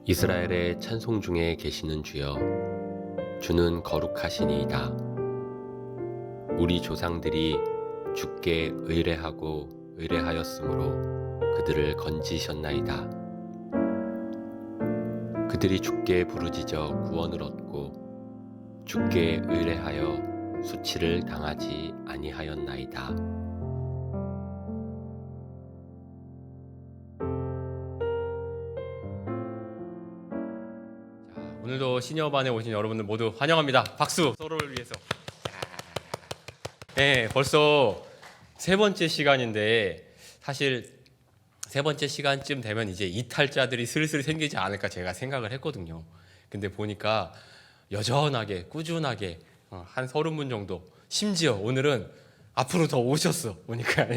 이스라엘의 찬송 중에 계시는 주여, 주는 거룩하시니이다. 우리 조상들이 주께 의뢰하고 의뢰하였으므로 그들을 건지셨나이다. 그들이 주께 부르짖어 구원을 얻고 주께 의뢰하여 수치를 당하지 아니하였나이다. 오늘도 시니어반에 오신 여러분들 모두 환영합니다. 박수! 서로를 위해서. 네, 벌써 세 번째 시간인데 사실 세 번째 시간쯤 되면 이제 이탈자들이 슬슬 생기지 않을까 제가 생각을 했거든요. 근데 보니까 여전하게 꾸준하게 한 30분 정도, 심지어 오늘은 앞으로 더 오셨어. 보니까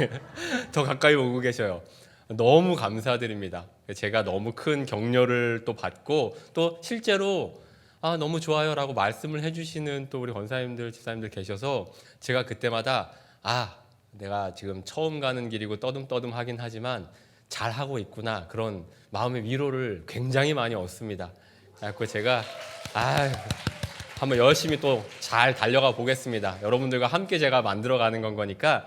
더 가까이 오고 계셔요. 너무 감사드립니다. 제가 너무 큰 격려를 또 받고 또 실제로 너무 좋아요라고 말씀을 해주시는 또 우리 권사님들, 집사님들 계셔서 제가 그때마다 내가 지금 처음 가는 길이고 떠듬떠듬 하긴 하지만 잘하고 있구나, 그런 마음의 위로를 굉장히 많이 얻습니다. 그래서 제가 한번 열심히 또 잘 달려가 보겠습니다. 여러분들과 함께 제가 만들어가는 건 거니까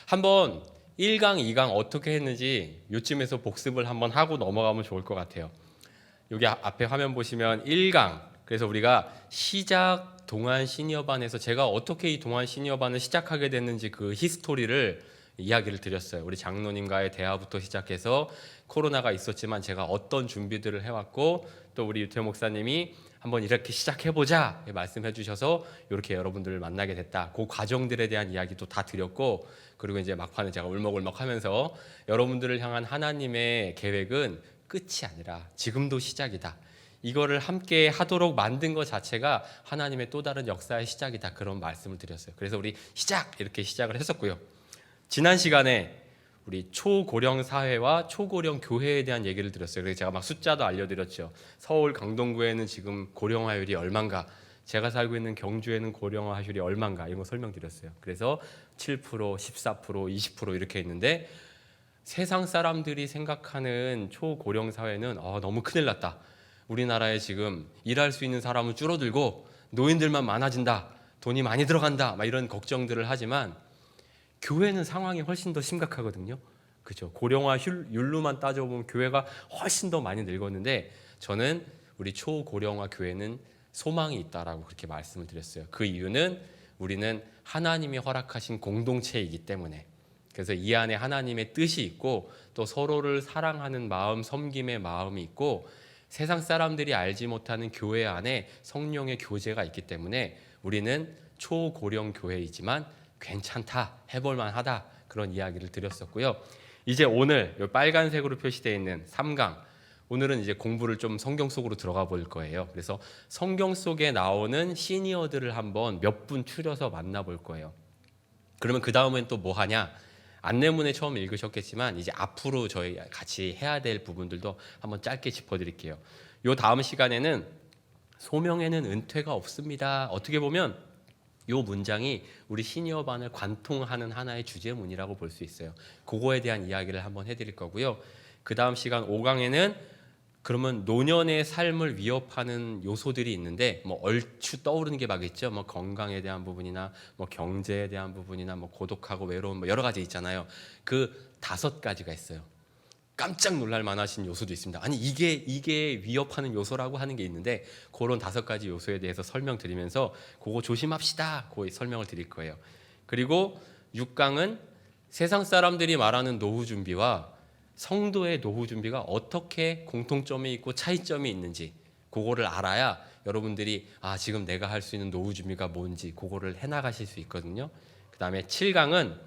한번 1강, 2강 어떻게 했는지 요쯤에서 복습을 한번 하고 넘어가면 좋을 것 같아요. 여기 앞에 화면 보시면 1강, 그래서 우리가 시작 동안 시니어반에서 제가 어떻게 이 동안 시니어반을 시작하게 됐는지 그 히스토리를 이야기를 드렸어요. 우리 장로님과의 대화부터 시작해서 코로나가 있었지만 제가 어떤 준비들을 해왔고, 또 우리 유태 목사님이 한번 이렇게 시작해보자 말씀해 주셔서 이렇게 여러분들을 만나게 됐다. 그 과정들에 대한 이야기도 다 드렸고, 그리고 이제 막판에 제가 울먹울먹 하면서 여러분들을 향한 하나님의 계획은 끝이 아니라 지금도 시작이다. 이거를 함께 하도록 만든 것 자체가 하나님의 또 다른 역사의 시작이다. 그런 말씀을 드렸어요. 그래서 우리 시작! 이렇게 시작을 했었고요. 지난 시간에 우리 초고령 사회와 초고령 교회에 대한 얘기를 드렸어요. 그래서 제가 막 숫자도 알려드렸죠. 서울 강동구에는 지금 고령화율이 얼마인가, 제가 살고 있는 경주에는 고령화율이 얼마인가, 이런 거 설명드렸어요. 그래서 7%, 14%, 20% 이렇게 있는데 세상 사람들이 생각하는 초고령 사회는 너무 큰일 났다. 우리나라에 지금 일할 수 있는 사람은 줄어들고 노인들만 많아진다. 돈이 많이 들어간다. 막 이런 걱정들을 하지만 교회는 상황이 훨씬 더 심각하거든요. 그죠? 고령화율로만 따져보면 교회가 훨씬 더 많이 늙었는데 저는 우리 초고령화 교회는 소망이 있다라고 그렇게 말씀을 드렸어요. 그 이유는 우리는 하나님이 허락하신 공동체이기 때문에. 그래서 이 안에 하나님의 뜻이 있고 또 서로를 사랑하는 마음, 섬김의 마음이 있고 세상 사람들이 알지 못하는 교회 안에 성령의 교제가 있기 때문에 우리는 초고령 교회이지만 괜찮다, 해볼만 하다, 그런 이야기를 드렸었고요. 이제 오늘 빨간색으로 표시되어 있는 3강, 오늘은 이제 공부를 좀 성경 속으로 들어가 볼 거예요. 그래서 성경 속에 나오는 시니어들을 한번 몇 분 추려서 만나볼 거예요. 그러면 그 다음엔 또 뭐 하냐? 안내문에 처음 읽으셨겠지만 이제 앞으로 저희 같이 해야 될 부분들도 한번 짧게 짚어드릴게요. 요 다음 시간에는 소명에는 은퇴가 없습니다. 어떻게 보면 요 문장이 우리 시니어반을 관통하는 하나의 주제문이라고 볼 수 있어요. 그거에 대한 이야기를 한번 해드릴 거고요. 그 다음 시간 5강에는 그러면 노년의 삶을 위협하는 요소들이 있는데 뭐 얼추 떠오르는 게 막 있죠. 뭐 건강에 대한 부분이나 뭐 경제에 대한 부분이나 뭐 고독하고 외로움, 뭐 여러 가지 있잖아요. 그 5가지가 있어요. 깜짝 놀랄 만하신 요소도 있습니다. 아니 이게 위협하는 요소라고 하는 게 있는데 그런 5가지 요소에 대해서 설명드리면서 그거 조심합시다, 그 설명을 드릴 거예요. 그리고 6강은 세상 사람들이 말하는 노후 준비와 성도의 노후 준비가 어떻게 공통점이 있고 차이점이 있는지 그거를 알아야 여러분들이 지금 내가 할 수 있는 노후 준비가 뭔지 그거를 해나가실 수 있거든요. 그 다음에 7강은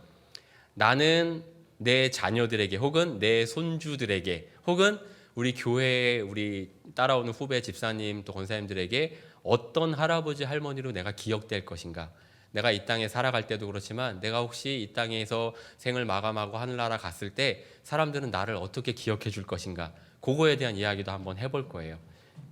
나는 내 자녀들에게 혹은 내 손주들에게 혹은 우리 교회에 우리 따라오는 후배 집사님 또 권사님들에게 어떤 할아버지 할머니로 내가 기억될 것인가. 내가 이 땅에 살아갈 때도 그렇지만 내가 혹시 이 땅에서 생을 마감하고 하늘나라 갔을 때 사람들은 나를 어떻게 기억해 줄 것인가. 그거에 대한 이야기도 한번 해볼 거예요.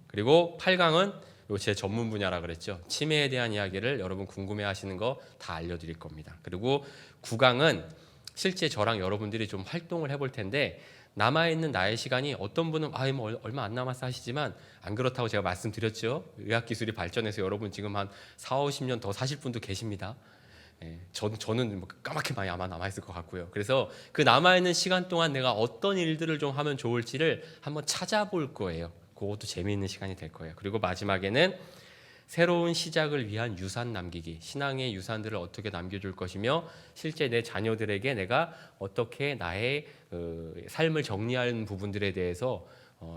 그리고 8강은 제 전문 분야라 그랬죠. 치매에 대한 이야기를 여러분 궁금해 하시는 거 다 알려드릴 겁니다. 그리고 9강은 실제 저랑 여러분들이 좀 활동을 해볼 텐데 남아있는 나의 시간이 어떤 분은 뭐 얼마 안 남았어 하시지만 안 그렇다고 제가 말씀드렸죠. 의학기술이 발전해서 여러분 지금 한 4, 50년 더 사실 분도 계십니다. 예, 저는 뭐 까맣게 많이 아마 남아있을 것 같고요. 그래서 그 남아있는 시간 동안 내가 어떤 일들을 좀 하면 좋을지를 한번 찾아볼 거예요. 그것도 재미있는 시간이 될 거예요. 그리고 마지막에는 새로운 시작을 위한 유산 남기기, 신앙의 유산들을 어떻게 남겨줄 것이며 실제 내 자녀들에게 내가 어떻게 나의 삶을 정리하는 부분들에 대해서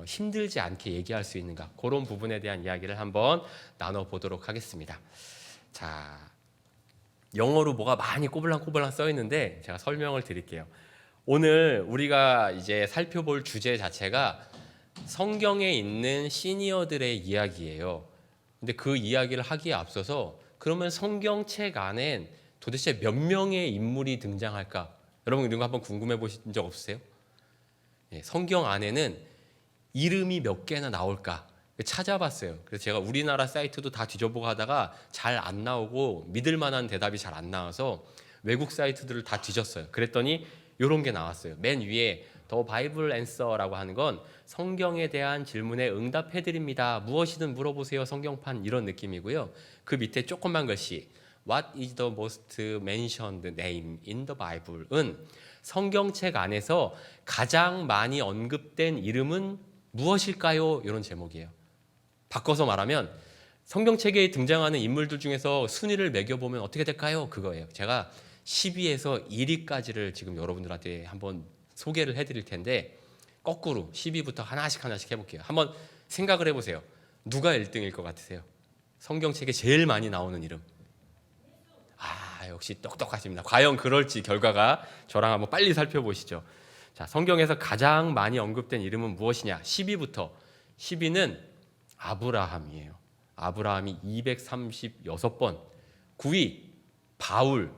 힘들지 않게 얘기할 수 있는가, 그런 부분에 대한 이야기를 한번 나눠보도록 하겠습니다. 자, 영어로 뭐가 많이 꼬불랑꼬불랑 써 있는데 제가 설명을 드릴게요. 오늘 우리가 이제 살펴볼 주제 자체가 성경에 있는 시니어들의 이야기예요. 근데 그 이야기를 하기에 앞서서 그러면 성경책 안엔 도대체 몇 명의 인물이 등장할까? 여러분 이런 거 한번 궁금해 보신 적 없으세요? 예, 성경 안에는 이름이 몇 개나 나올까? 찾아봤어요. 그래서 제가 우리나라 사이트도 다 뒤져보고 하다가 잘 안 나오고 믿을 만한 대답이 잘 안 나와서 외국 사이트들을 다 뒤졌어요. 그랬더니 이런 게 나왔어요. 맨 위에 더 바이블 앤서라고 하는 건 성경에 대한 질문에 응답해 드립니다. 무엇이든 물어보세요. 성경판 이런 느낌이고요. 그 밑에 조그만 글씨 What is the most mentioned name in the Bible은 성경책 안에서 가장 많이 언급된 이름은 무엇일까요? 이런 제목이에요. 바꿔서 말하면 성경책에 등장하는 인물들 중에서 순위를 매겨보면 어떻게 될까요? 그거예요. 제가 10위에서 1위까지를 지금 여러분들한테 한번 소개를 해드릴 텐데 거꾸로 10위부터 하나씩 해볼게요. 한번 생각을 해보세요. 누가 1등일 것 같으세요? 성경책에 제일 많이 나오는 이름. 역시 똑똑하십니다. 과연 그럴지 결과가 저랑 한번 빨리 살펴보시죠. 자, 성경에서 가장 많이 언급된 이름은 무엇이냐? 10위부터. 10위는 아브라함이에요. 아브라함이 236번. 9위 바울.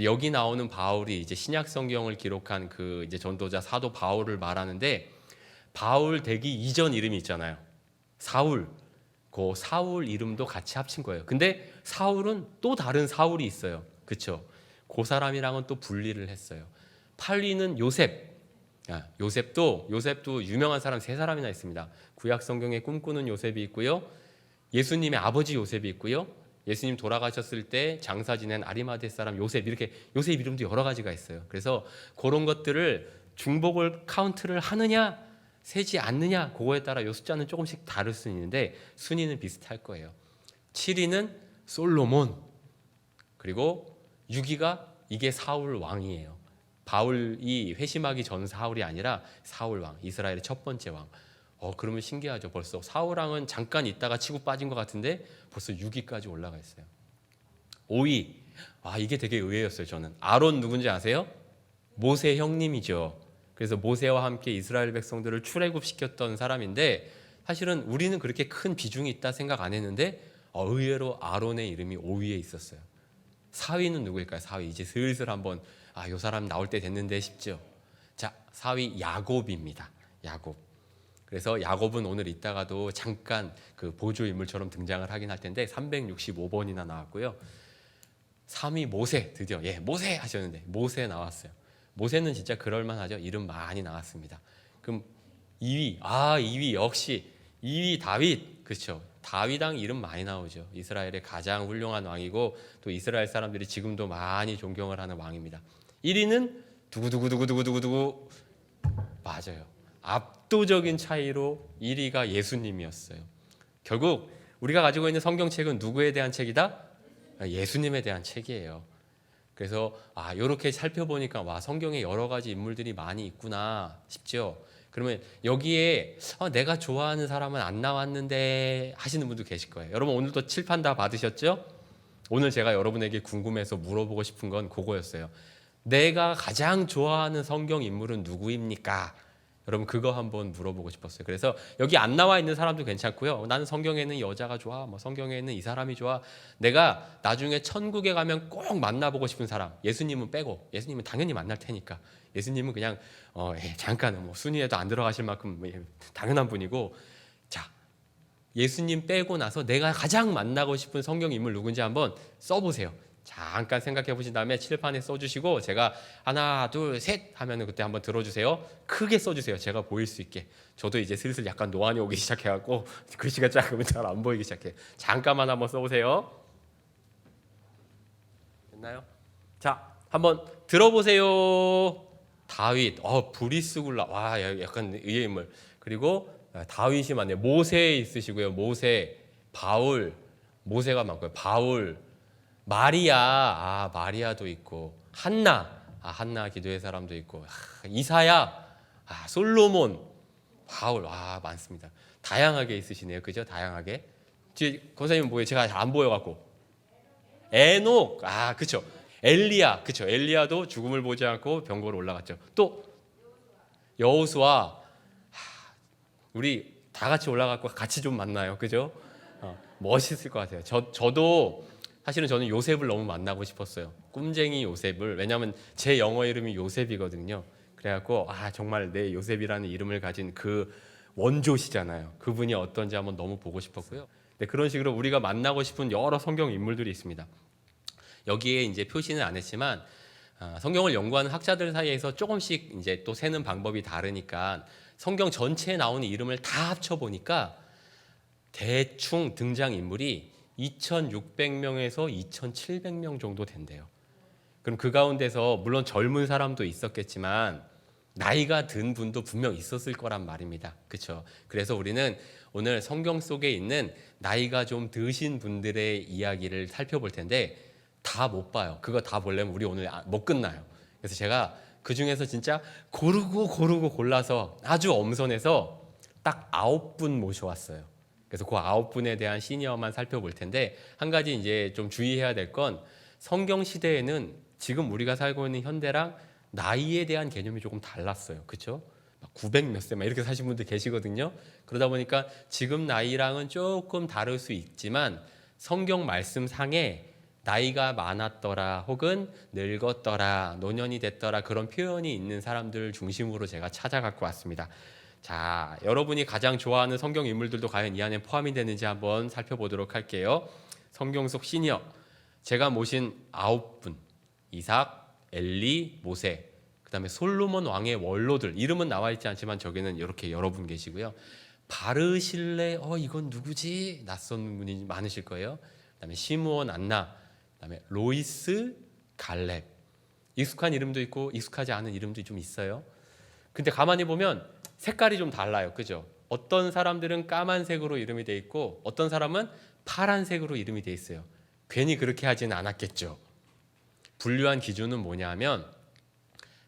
여기 나오는 바울이 이제 신약 성경을 기록한 그 이제 전도자 사도 바울을 말하는데 바울 되기 이전 이름이 있잖아요. 사울. 그 사울 이름도 같이 합친 거예요. 근데 사울은 또 다른 사울이 있어요. 그렇죠? 그 사람이랑은 또 분리를 했어요. 8위는 요셉. 요셉도 유명한 사람 3사람이나 있습니다. 구약 성경에 꿈꾸는 요셉이 있고요. 예수님의 아버지 요셉이 있고요. 예수님 돌아가셨을 때 장사 지낸 아리마대 사람 요셉, 이렇게 요셉 이름도 여러 가지가 있어요. 그래서 그런 것들을 중복을 카운트를 하느냐 세지 않느냐 그거에 따라 요 숫자는 조금씩 다를 수 있는데 순위는 비슷할 거예요. 7위는 솔로몬, 그리고 6위가 이게 사울 왕이에요. 바울이 회심하기 전 사울이 아니라 사울 왕, 이스라엘의 첫 번째 왕. 그러면 신기하죠. 벌써 사울 왕은 잠깐 있다가 치고 빠진 것 같은데 벌써 6위까지 올라가 있어요. 5위, 이게 되게 의외였어요. 저는 아론 누군지 아세요? 모세 형님이죠. 그래서 모세와 함께 이스라엘 백성들을 출애굽시켰던 사람인데 사실은 우리는 그렇게 큰 비중이 있다 생각 안 했는데 의외로 아론의 이름이 5위에 있었어요. 4위는 누구일까요? 4위 이제 슬슬 한번 이 사람 나올 때 됐는데 싶죠. 자, 4위 야곱입니다. 야곱. 그래서 야곱은 오늘 이따가도 잠깐 그 보조 인물처럼 등장을 하긴 할 텐데 365번이나 나왔고요. 3위 모세, 드디어 모세 하셨는데 모세 나왔어요. 모세는 진짜 그럴만하죠. 이름 많이 나왔습니다. 그럼 2위, 2위 역시 2위 다윗, 그렇죠. 다윗왕 이름 많이 나오죠. 이스라엘의 가장 훌륭한 왕이고 또 이스라엘 사람들이 지금도 많이 존경을 하는 왕입니다. 1위는 두구두구두구두구두구 맞아요. 압도적인 차이로 1위가 예수님이었어요. 결국 우리가 가지고 있는 성경책은 누구에 대한 책이다? 예수님에 대한 책이에요. 그래서 이렇게 살펴보니까 성경에 여러 가지 인물들이 많이 있구나 싶죠. 그러면 여기에 내가 좋아하는 사람은 안 나왔는데 하시는 분도 계실 거예요. 여러분 오늘도 칠판 다 받으셨죠? 오늘 제가 여러분에게 궁금해서 물어보고 싶은 건 그거였어요. 내가 가장 좋아하는 성경 인물은 누구입니까? 여러분 그거 한번 물어보고 싶었어요. 그래서 여기 안 나와 있는 사람도 괜찮고요. 나는 성경에는 여자가 좋아, 성경에는 이 사람이 좋아. 내가 나중에 천국에 가면 꼭 만나보고 싶은 사람, 예수님은 빼고, 예수님은 당연히 만날 테니까. 예수님은 그냥 잠깐 순위에도 안 들어가실 만큼 당연한 분이고, 자 예수님 빼고 나서 내가 가장 만나고 싶은 성경 인물 누군지 한번 써보세요. 잠깐 생각해 보신 다음에 칠판에 써주시고 제가 하나 둘 셋 하면은 그때 한번 들어주세요. 크게 써주세요. 제가 보일 수 있게. 저도 이제 슬슬 약간 노안이 오기 시작해갖고 글씨가 작으면 잘 안 보이기 시작해. 잠깐만 한번 써보세요. 됐나요? 자, 한번 들어보세요. 다윗, 브리스굴라, 와, 약간 의의 인물. 그리고 다윗이 많네요. 모세 있으시고요. 모세, 바울, 모세가 많고요. 바울, 마리아, 마리아도 있고, 한나, 한나 기도의 사람도 있고, 이사야, 솔로몬, 바울, 많습니다. 다양하게 있으시네요. 그죠? 다양하게. 권사님 뭐예요? 제가 잘 안 보여갖고. 에녹, 그쵸. 엘리야, 그쵸. 엘리야도 죽음을 보지 않고 병거로 올라갔죠. 또 여호수아, 우리 다 같이 올라갔고 같이 좀 만나요. 그죠? 멋있을 것 같아요. 저도 사실은 저는 요셉을 너무 만나고 싶었어요. 꿈쟁이 요셉을. 왜냐하면 제 영어 이름이 요셉이거든요. 그래갖고 정말 내 요셉이라는 이름을 가진 그 원조시잖아요. 그분이 어떤지 한번 너무 보고 싶었고요. 네, 그런 식으로 우리가 만나고 싶은 여러 성경 인물들이 있습니다. 여기에 이제 표시는 안 했지만 성경을 연구하는 학자들 사이에서 조금씩 이제 또 세는 방법이 다르니까 성경 전체에 나오는 이름을 다 합쳐 보니까 대충 등장 인물이 2,600명에서 2,700명 정도 된대요. 그럼 그 가운데서 물론 젊은 사람도 있었겠지만 나이가 든 분도 분명 있었을 거란 말입니다. 그렇죠? 그래서 우리는 오늘 성경 속에 있는 나이가 좀 드신 분들의 이야기를 살펴볼 텐데 다 못 봐요. 그거 다 보려면 우리 오늘 못 끝나요. 그래서 제가 그 중에서 진짜 고르고 골라서 아주 엄선해서 딱 9분 모셔왔어요. 그래서 그 9분에 대한 시니어만 살펴볼 텐데 한 가지 이제 좀 주의해야 될 건 성경 시대에는 지금 우리가 살고 있는 현대랑 나이에 대한 개념이 조금 달랐어요. 그렇죠? 900 몇 세 막 이렇게 사신 분들 계시거든요. 그러다 보니까 지금 나이랑은 조금 다를 수 있지만 성경 말씀 상에 나이가 많았더라 혹은 늙었더라 노년이 됐더라 그런 표현이 있는 사람들 중심으로 제가 찾아갖고 왔습니다. 자, 여러분이 가장 좋아하는 성경 인물들도 과연 이 안에 포함이 되는지 한번 살펴보도록 할게요. 성경 속 시니어 제가 모신 9분 이삭, 엘리, 모세 그 다음에 솔로몬 왕의 원로들 이름은 나와 있지 않지만 저기는 이렇게 여러분 계시고요. 바르실레 이건 누구지? 낯선 분이 많으실 거예요. 그 다음에 시므온, 안나 그다음에 로이스, 갈렙 익숙한 이름도 있고 익숙하지 않은 이름도 좀 있어요. 근데 가만히 보면 색깔이 좀 달라요. 그죠? 어떤 사람들은 까만색으로 이름이 돼 있고 어떤 사람은 파란색으로 이름이 돼 있어요. 괜히 그렇게 하지는 않았겠죠. 분류한 기준은 뭐냐면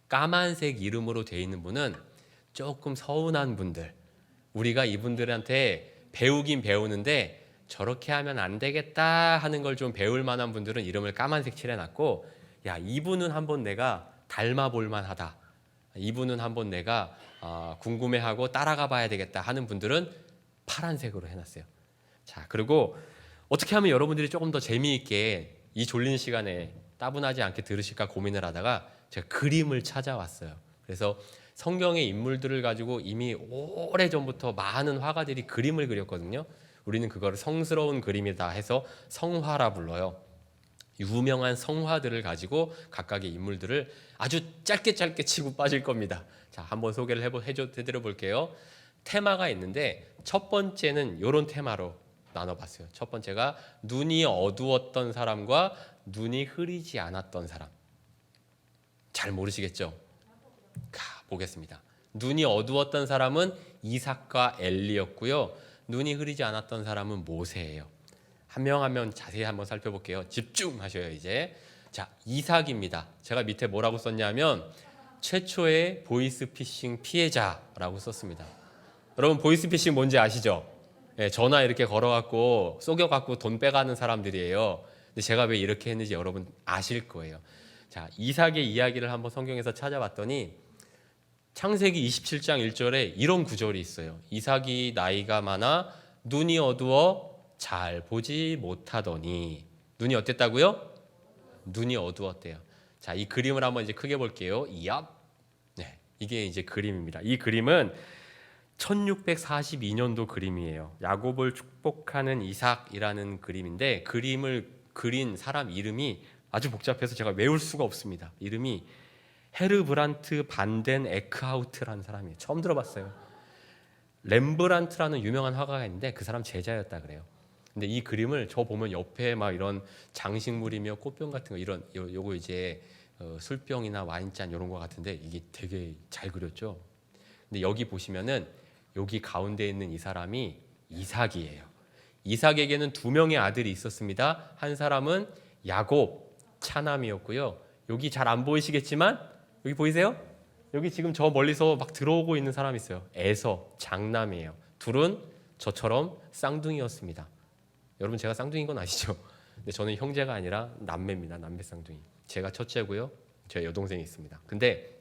까만색 이름으로 돼 있는 분은 조금 서운한 분들 우리가 이분들한테 배우긴 배우는데 저렇게 하면 안 되겠다 하는 걸 좀 배울 만한 분들은 이름을 까만색 칠해놨고 야 이분은 한번 내가 닮아볼 만하다 이분은 한번 내가 궁금해하고 따라가 봐야 되겠다 하는 분들은 파란색으로 해놨어요. 자 그리고 어떻게 하면 여러분들이 조금 더 재미있게 이 졸린 시간에 따분하지 않게 들으실까 고민을 하다가 제가 그림을 찾아왔어요. 그래서 성경의 인물들을 가지고 이미 오래전부터 많은 화가들이 그림을 그렸거든요. 우리는 그거를 성스러운 그림이다 해서 성화라 불러요. 유명한 성화들을 가지고 각각의 인물들을 아주 짧게 치고 빠질 겁니다. 자, 한번 소개를 해드려 볼게요. 테마가 있는데 첫 번째는 이런 테마로 나눠봤어요. 첫 번째가 눈이 어두웠던 사람과 눈이 흐리지 않았던 사람. 잘 모르시겠죠? 보겠습니다. 눈이 어두웠던 사람은 이삭과 엘리였고요. 눈이 흐리지 않았던 사람은 모세예요. 한 명 한 명 자세히 한번 살펴볼게요. 집중하셔요 이제. 자, 이삭입니다. 제가 밑에 뭐라고 썼냐면 최초의 보이스피싱 피해자라고 썼습니다. 여러분 보이스피싱 뭔지 아시죠? 네, 전화 이렇게 걸어갖고 속여갖고 돈 빼가는 사람들이에요. 근데 제가 왜 이렇게 했는지 여러분 아실 거예요. 자, 이삭의 이야기를 한번 성경에서 찾아봤더니 창세기 27장 1절에 이런 구절이 있어요. 이삭이 나이가 많아 눈이 어두워 잘 보지 못하더니 눈이 어땠다고요? 눈이 어두웠대요. 자, 이 그림을 한번 이제 크게 볼게요. 네, 이게 이제 그림입니다. 이 그림은 1642년도 그림이에요. 야곱을 축복하는 이삭이라는 그림인데 그림을 그린 사람 이름이 아주 복잡해서 제가 외울 수가 없습니다. 이름이 헤르브란트 반덴 에크하우트라는 사람이에요. 처음 들어봤어요. 렘브란트라는 유명한 화가가 있는데 그 사람 제자였다 그래요. 근데 이 그림을 저 보면 옆에 막 이런 장식물이며 꽃병 같은 거 이런 요거 이제 술병이나 와인잔 이런 거 같은데 이게 되게 잘 그렸죠. 근데 여기 보시면은 여기 가운데 있는 이 사람이 이삭이에요. 이삭에게는 두 명의 아들이 있었습니다. 한 사람은 야곱 차남이었고요. 여기 잘 안 보이시겠지만 여기 보이세요? 여기 지금 저 멀리서 막 들어오고 있는 사람이 있어요. 에서 장남이에요. 둘은 저처럼 쌍둥이였습니다. 여러분 제가 쌍둥이인 건 아시죠? 근데 저는 형제가 아니라 남매입니다. 남매 쌍둥이. 제가 첫째고요. 제 여동생이 있습니다. 근데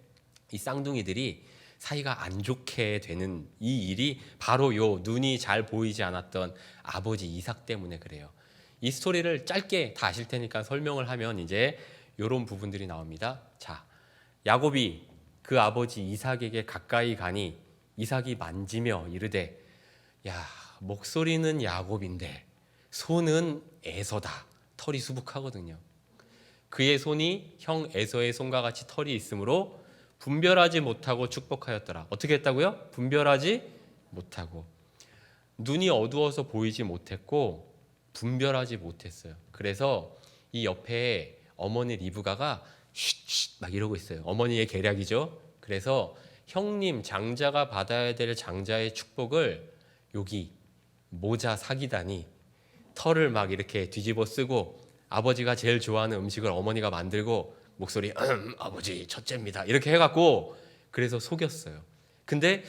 이 쌍둥이들이 사이가 안 좋게 되는 이 일이 바로 요 눈이 잘 보이지 않았던 아버지 이삭 때문에 그래요. 이 스토리를 짧게 다 아실 테니까 설명을 하면 이제 요런 부분들이 나옵니다. 자, 야곱이 그 아버지 이삭에게 가까이 가니 이삭이 만지며 이르되 야, 목소리는 야곱인데 손은 에서다. 털이 수북하거든요. 그의 손이 형 에서의 손과 같이 털이 있으므로 분별하지 못하고 축복하였더라. 어떻게 했다고요? 분별하지 못하고. 눈이 어두워서 보이지 못했고 분별하지 못했어요. 그래서 이 옆에 어머니 리브가가 쉿쉿 막 이러고 있어요. 어머니의 계략이죠. 그래서 형님 장자가 받아야 될 장자의 축복을 여기 모자 사기다니 털을 막 이렇게 뒤집어 쓰고 아버지가 제일 좋아하는 음식을 어머니가 만들고 목소리 아버지 첫째입니다 이렇게 해갖고 그래서 속였어요. 근데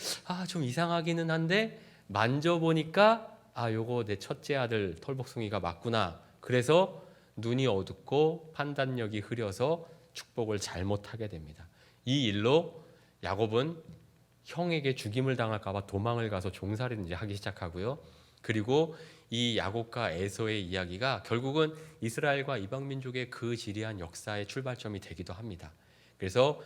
좀 이상하기는 한데 만져보니까 요거 내 첫째 아들 털복숭이가 맞구나. 그래서 눈이 어둡고 판단력이 흐려서 축복을 잘못하게 됩니다. 이 일로 야곱은 형에게 죽임을 당할까 봐 도망을 가서 종살이를 이제 하기 시작하고요. 그리고 이 야곱과 에서의 이야기가 결국은 이스라엘과 이방 민족의 그 지리한 역사의 출발점이 되기도 합니다. 그래서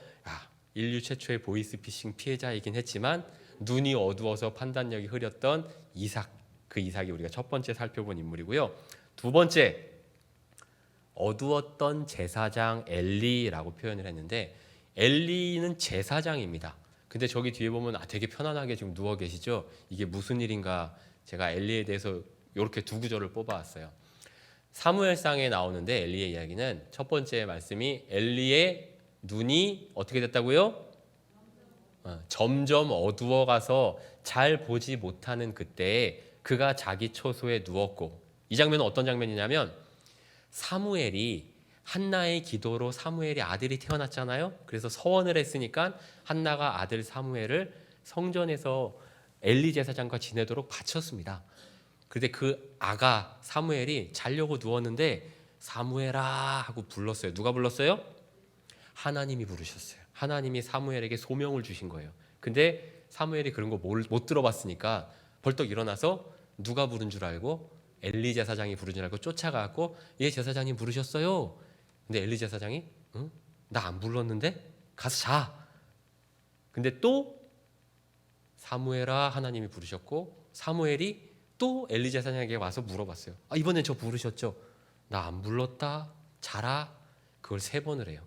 인류 최초의 보이스피싱 피해자이긴 했지만 눈이 어두워서 판단력이 흐렸던 이삭, 그 이삭이 우리가 첫 번째 살펴본 인물이고요. 두 번째, 어두웠던 제사장 엘리라고 표현을 했는데 엘리는 제사장입니다. 근데 저기 뒤에 보면 되게 편안하게 지금 누워 계시죠? 이게 무슨 일인가 제가 엘리에 대해서 이렇게 두 구절을 뽑아왔어요. 사무엘상에 나오는데 엘리의 이야기는 첫 번째 말씀이 엘리의 눈이 어떻게 됐다고요? 점점 어두워가서 잘 보지 못하는 그때에 그가 자기 처소에 누웠고, 이 장면은 어떤 장면이냐면 사무엘이 한나의 기도로 사무엘이 아들이 태어났잖아요. 그래서 서원을 했으니까 한나가 아들 사무엘을 성전에서 엘리 제사장과 지내도록 바쳤습니다. 그런데 그 아가 사무엘이 자려고 누웠는데 사무엘아 하고 불렀어요. 누가 불렀어요? 하나님이 부르셨어요. 하나님이 사무엘에게 소명을 주신 거예요. 근데 사무엘이 그런 거 못 들어봤으니까 벌떡 일어나서 누가 부른 줄 알고 엘리 제사장이 부른 줄 알고 쫓아가고 예 제사장님 부르셨어요. 근데 엘리 제사장이 응? 나 안 불렀는데? 가서 자. 근데 또 사무엘아 하나님이 부르셨고 사무엘이 또 엘리 제사장에게 와서 물어봤어요. 이번엔 저 부르셨죠? 나 안 불렀다. 자라. 그걸 3번을 해요.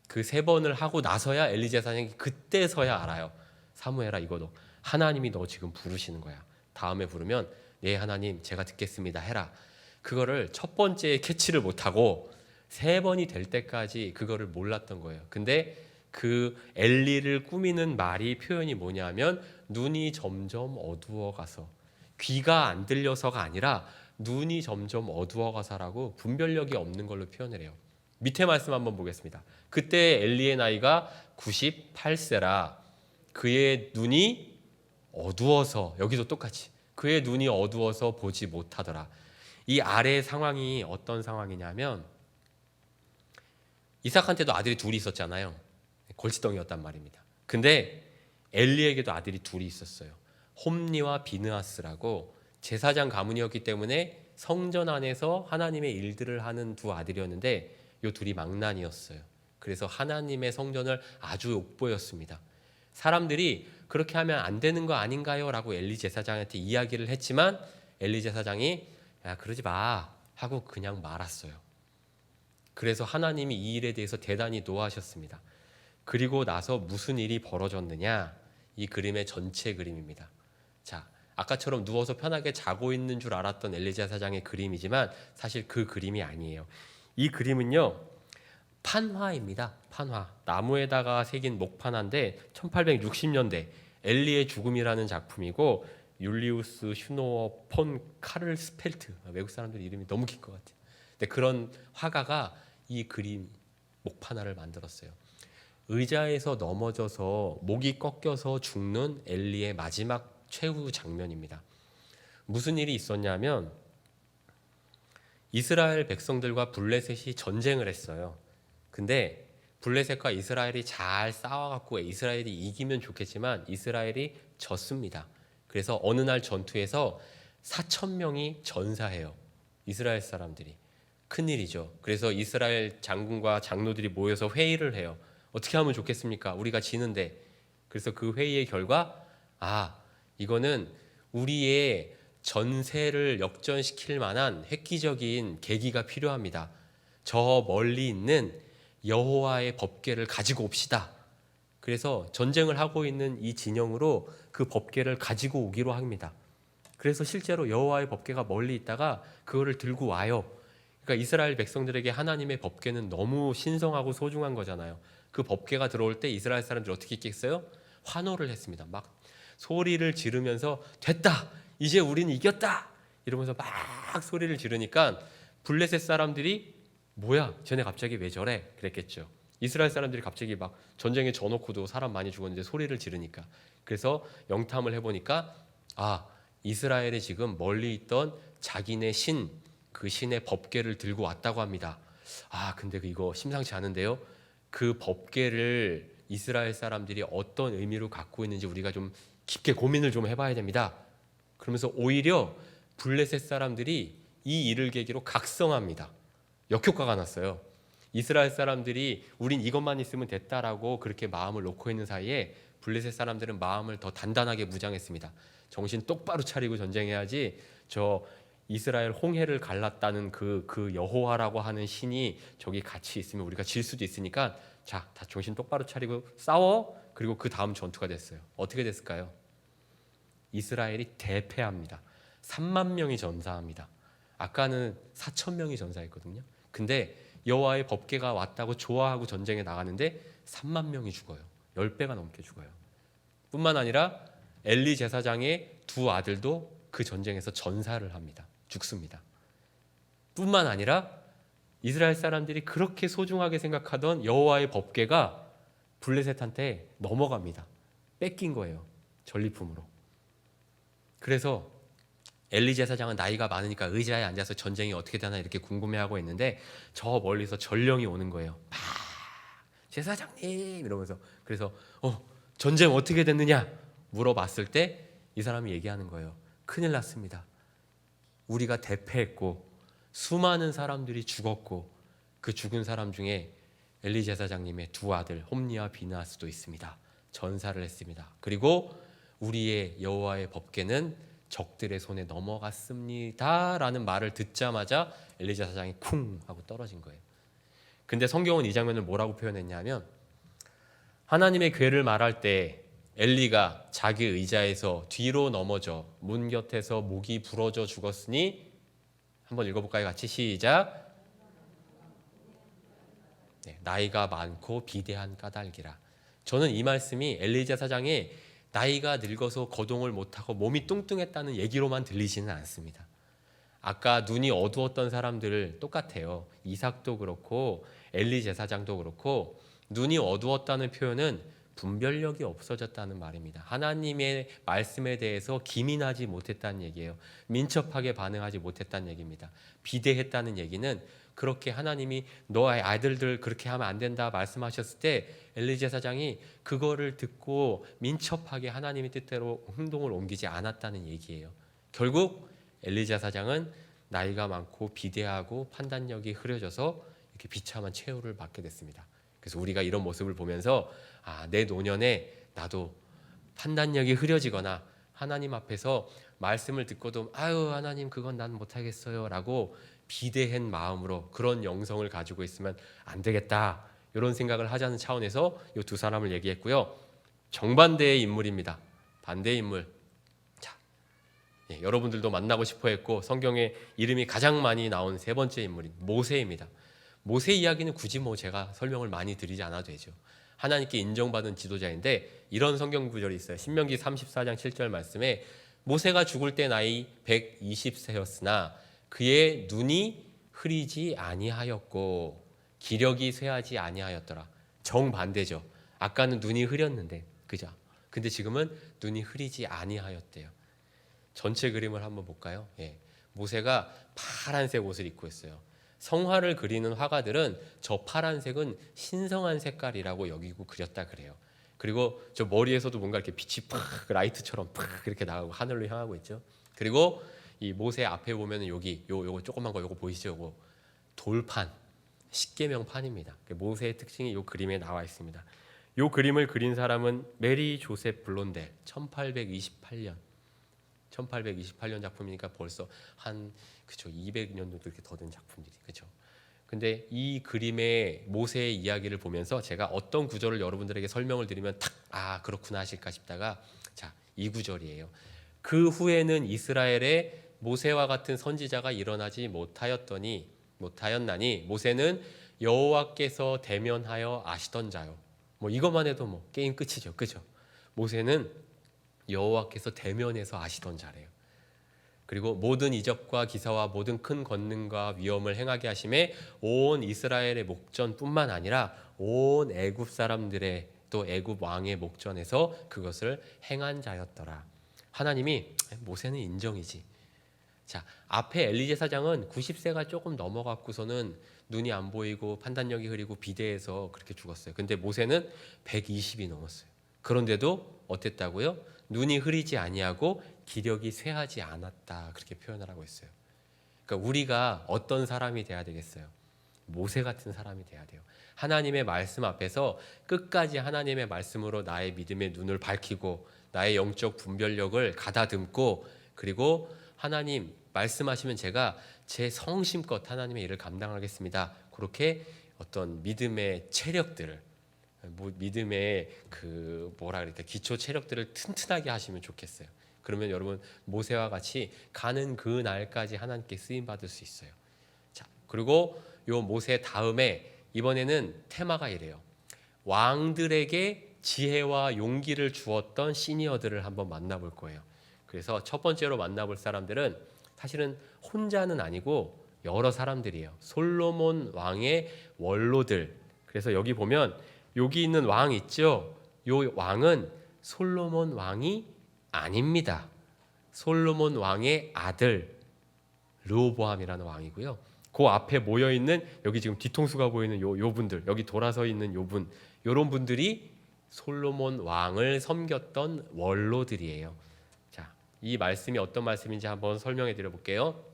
그 3번을 하고 나서야 엘리 제사장이 그때서야 알아요. 사무엘아 이거도 하나님이 너 지금 부르시는 거야. 다음에 부르면 네 하나님 제가 듣겠습니다 해라. 그거를 첫 번째에 캐치를 못하고 3번이 될 때까지 그거를 몰랐던 거예요. 근데 그 엘리를 꾸미는 말이 표현이 뭐냐면 눈이 점점 어두워가서 귀가 안 들려서가 아니라 눈이 점점 어두워가서라고 분별력이 없는 걸로 표현을 해요. 밑에 말씀 한번 보겠습니다. 그때 엘리의 나이가 98세라 그의 눈이 어두워서 여기도 똑같이 그의 눈이 어두워서 보지 못하더라. 이 아래 상황이 어떤 상황이냐면 이삭한테도 아들이 둘이 있었잖아요. 골칫덩이였단 말입니다. 근데 엘리에게도 아들이 둘이 있었어요. 홈니와 비느하스라고 제사장 가문이었기 때문에 성전 안에서 하나님의 일들을 하는 두 아들이었는데 이 둘이 망난이었어요. 그래서 하나님의 성전을 아주 욕보였습니다. 사람들이 그렇게 하면 안 되는 거 아닌가요? 라고 엘리 제사장한테 이야기를 했지만 엘리 제사장이 야 그러지 마 하고 그냥 말았어요. 그래서 하나님이 이 일에 대해서 대단히 노하셨습니다. 그리고 나서 무슨 일이 벌어졌느냐, 이 그림의 전체 그림입니다. 자, 아까처럼 누워서 편하게 자고 있는 줄 알았던 엘리자 사장의 그림이지만 사실 그 그림이 아니에요. 이 그림은요, 판화입니다. 판화. 나무에다가 새긴 목판화인데 1860년대 엘리의 죽음이라는 작품이고, 율리우스 슈노어 폰 카를스펠트, 외국 사람들 이름이 너무 긴 것 같아요. 근데 그런 화가가 이 그림 목판화를 만들었어요. 의자에서 넘어져서 목이 꺾여서 죽는 엘리의 마지막 최후 장면입니다. 무슨 일이 있었냐면 이스라엘 백성들과 블레셋이 전쟁을 했어요. 근데 블레셋과 이스라엘이 잘 싸워갖고 이스라엘이 이기면 좋겠지만 이스라엘이 졌습니다. 그래서 어느 날 전투에서 4,000명이 전사해요. 이스라엘 사람들이. 큰일이죠. 그래서 이스라엘 장군과 장로들이 모여서 회의를 해요. 어떻게 하면 좋겠습니까? 우리가 지는데. 그래서 그 회의의 결과, 이거는 우리의 전세를 역전시킬 만한 획기적인 계기가 필요합니다. 저 멀리 있는 여호와의 법궤를 가지고 옵시다. 그래서 전쟁을 하고 있는 이 진영으로 그 법궤를 가지고 오기로 합니다. 그래서 실제로 여호와의 법궤가 멀리 있다가 그거를 들고 와요. 그러니까 이스라엘 백성들에게 하나님의 법궤는 너무 신성하고 소중한 거잖아요. 그 법궤가 들어올 때 이스라엘 사람들이 어떻게 했겠어요? 환호를 했습니다. 막 소리를 지르면서 됐다! 이제 우리는 이겼다! 이러면서 막 소리를 지르니까 블레셋 사람들이 뭐야? 쟤네 갑자기 왜 저래? 그랬겠죠. 이스라엘 사람들이 갑자기 막 전쟁에 져놓고도 사람 많이 죽었는데 소리를 지르니까. 그래서 영탐을 해보니까 이스라엘이 지금 멀리 있던 자기네 신, 그 신의 법궤를 들고 왔다고 합니다. 근데 이거 심상치 않은데요. 그 법궤를 이스라엘 사람들이 어떤 의미로 갖고 있는지 우리가 좀 깊게 고민을 좀 해봐야 됩니다. 그러면서 오히려 블레셋 사람들이 이 일을 계기로 각성합니다. 역효과가 났어요. 이스라엘 사람들이 우린 이것만 있으면 됐다라고 그렇게 마음을 놓고 있는 사이에 블레셋 사람들은 마음을 더 단단하게 무장했습니다. 정신 똑바로 차리고 전쟁해야지 저 이스라엘 홍해를 갈랐다는 그 여호와라고 하는 신이 저기 같이 있으면 우리가 질 수도 있으니까 자, 다 정신 똑바로 차리고 싸워. 그리고 그 다음 전투가 됐어요. 어떻게 됐을까요? 이스라엘이 대패합니다. 3만 명이 전사합니다. 아까는 4,000명이 전사했거든요. 근데 여호와의 법궤가 왔다고 좋아하고 전쟁에 나가는데 3만 명이 죽어요. 10배가 넘게 죽어요. 뿐만 아니라 엘리 제사장의 두 아들도 그 전쟁에서 전사를 합니다. 죽습니다. 뿐만 아니라 이스라엘 사람들이 그렇게 소중하게 생각하던 여호와의 법궤가 블레셋한테 넘어갑니다. 뺏긴 거예요. 전리품으로. 그래서 엘리 제사장은 나이가 많으니까 의자에 앉아서 전쟁이 어떻게 되나 이렇게 궁금해하고 있는데 저 멀리서 전령이 오는 거예요. 제사장님 이러면서. 그래서 전쟁 어떻게 됐느냐 물어봤을 때 이 사람이 얘기하는 거예요. 큰일 났습니다. 우리가 대패했고 수많은 사람들이 죽었고 그 죽은 사람 중에 엘리 제사장님의 두 아들 홈니와 비나스도 있습니다. 전사를 했습니다. 그리고 우리의 여호와의 법궤는 적들의 손에 넘어갔습니다 라는 말을 듣자마자 엘리 제사장이 쿵 하고 떨어진 거예요. 근데 성경은 이 장면을 뭐라고 표현했냐면 하나님의 궤를 말할 때 엘리가 자기 의자에서 뒤로 넘어져 문 곁에서 목이 부러져 죽었으니 한번 읽어볼까요? 같이 시작. 나이가 많고 비대한 까닭이라. 저는 이 말씀이 엘리 제사장의 나이가 늙어서 거동을 못하고 몸이 뚱뚱했다는 얘기로만 들리지는 않습니다. 아까 눈이 어두웠던 사람들 똑같아요. 이삭도 그렇고 엘리 제사장도 그렇고 눈이 어두웠다는 표현은 분별력이 없어졌다는 말입니다. 하나님의 말씀에 대해서 기민하지 못했다는 얘기예요. 민첩하게 반응하지 못했다는 얘기입니다. 비대했다는 얘기는 그렇게 하나님이 너의 아들들 그렇게 하면 안 된다 말씀하셨을 때 엘리 제사장이 그거를 듣고 민첩하게 하나님의 뜻대로 행동을 옮기지 않았다는 얘기예요. 결국 엘리 제사장은 나이가 많고 비대하고 판단력이 흐려져서 이렇게 비참한 최후를 받게 됐습니다. 그래서 우리가 이런 모습을 보면서 내 노년에 나도 판단력이 흐려지거나 하나님 앞에서 말씀을 듣고도 하나님 그건 난 못하겠어요 라고 비대한 마음으로 그런 영성을 가지고 있으면 안 되겠다. 이런 생각을 하자는 차원에서 이 두 사람을 얘기했고요. 정반대의 인물입니다. 반대의 인물. 자, 여러분들도 만나고 싶어 했고 성경에 이름이 가장 많이 나온 세 번째 인물이 모세입니다. 모세 이야기는 굳이 제가 설명을 많이 드리지 않아도 되죠. 하나님께 인정받은 지도자인데 이런 성경 구절이 있어요. 신명기 34장 7절 말씀에 모세가 죽을 때 나이 120세였으나 그의 눈이 흐리지 아니하였고 기력이 쇠하지 아니하였더라. 정반대죠. 아까는 눈이 흐렸는데 그죠? 근데 지금은 눈이 흐리지 아니하였대요. 전체 그림을 한번 볼까요? 모세가 파란색 옷을 입고 있어요. 성화를 그리는 화가들은 저 파란색은 신성한 색깔이라고 여기고 그렸다 그래요. 그리고 저 머리에서도 뭔가 이렇게 빛이 팍 라이트처럼 팍 이렇게 나가고 하늘로 향하고 있죠. 그리고 이 모세 앞에 보면은 여기 요거 조그만 거 요거 보이시죠? 요거 돌판 십계명판입니다. 모세의 특징이 요 그림에 나와 있습니다. 요 그림을 그린 사람은 메리 조셉 블론델 1828년 작품이니까 벌써 한 200년도 이렇게 더 된 작품들이 그죠. 근데 이 그림의 모세의 이야기를 보면서 제가 어떤 구절을 여러분들에게 설명을 드리면 딱 그렇구나 하실까 싶다가 자, 이 구절이에요. 그 후에는 이스라엘에 모세와 같은 선지자가 일어나지 못하였나니 모세는 여호와께서 대면하여 아시던 자요. 이것만 해도 게임 끝이죠. 그죠? 모세는 여호와께서 대면해서 아시던 자래요. 그리고 모든 이적과 기사와 모든 큰 권능과 위엄을 행하게 하심에 온 이스라엘의 목전뿐만 아니라 온 애굽 사람들의 또 애굽 왕의 목전에서 그것을 행한 자였더라. 하나님이 모세는 인정이지. 자, 앞에 엘리제 사장은 90세가 조금 넘어갔고서는 눈이 안 보이고 판단력이 흐리고 비대해서 그렇게 죽었어요. 근데 모세는 120이 넘었어요. 그런데도 어땠다고요? 눈이 흐리지 아니하고 기력이 쇠하지 않았다. 그렇게 표현을 하고 있어요. 그러니까 우리가 어떤 사람이 돼야 되겠어요? 모세 같은 사람이 돼야 돼요. 하나님의 말씀 앞에서 끝까지 하나님의 말씀으로 나의 믿음의 눈을 밝히고 나의 영적 분별력을 가다듬고 그리고 하나님 말씀하시면 제가 제 성심껏 하나님의 일을 감당하겠습니다. 그렇게 어떤 믿음의 체력들을 믿음의 기초 체력들을 튼튼하게 하시면 좋겠어요. 그러면 여러분 모세와 같이 가는 그 날까지 하나님께 쓰임 받을 수 있어요. 자, 그리고 요 모세 다음에 이번에는 테마가 이래요. 왕들에게 지혜와 용기를 주었던 시니어들을 한번 만나볼 거예요. 그래서 첫 번째로 만나볼 사람들은 사실은 혼자는 아니고 여러 사람들이에요. 솔로몬 왕의 원로들. 그래서 여기 보면 여기 있는 왕 있죠? 요 왕은 솔로몬 왕이 아닙니다. 솔로몬 왕의 아들 르호보암이라는 왕이고요. 그 앞에 모여 있는 여기 지금 뒤통수가 보이는 요 분들, 여기 돌아서 있는 요분, 요런 분들이 솔로몬 왕을 섬겼던 원로들이에요. 자, 이 말씀이 어떤 말씀인지 한번 설명해 드려 볼게요.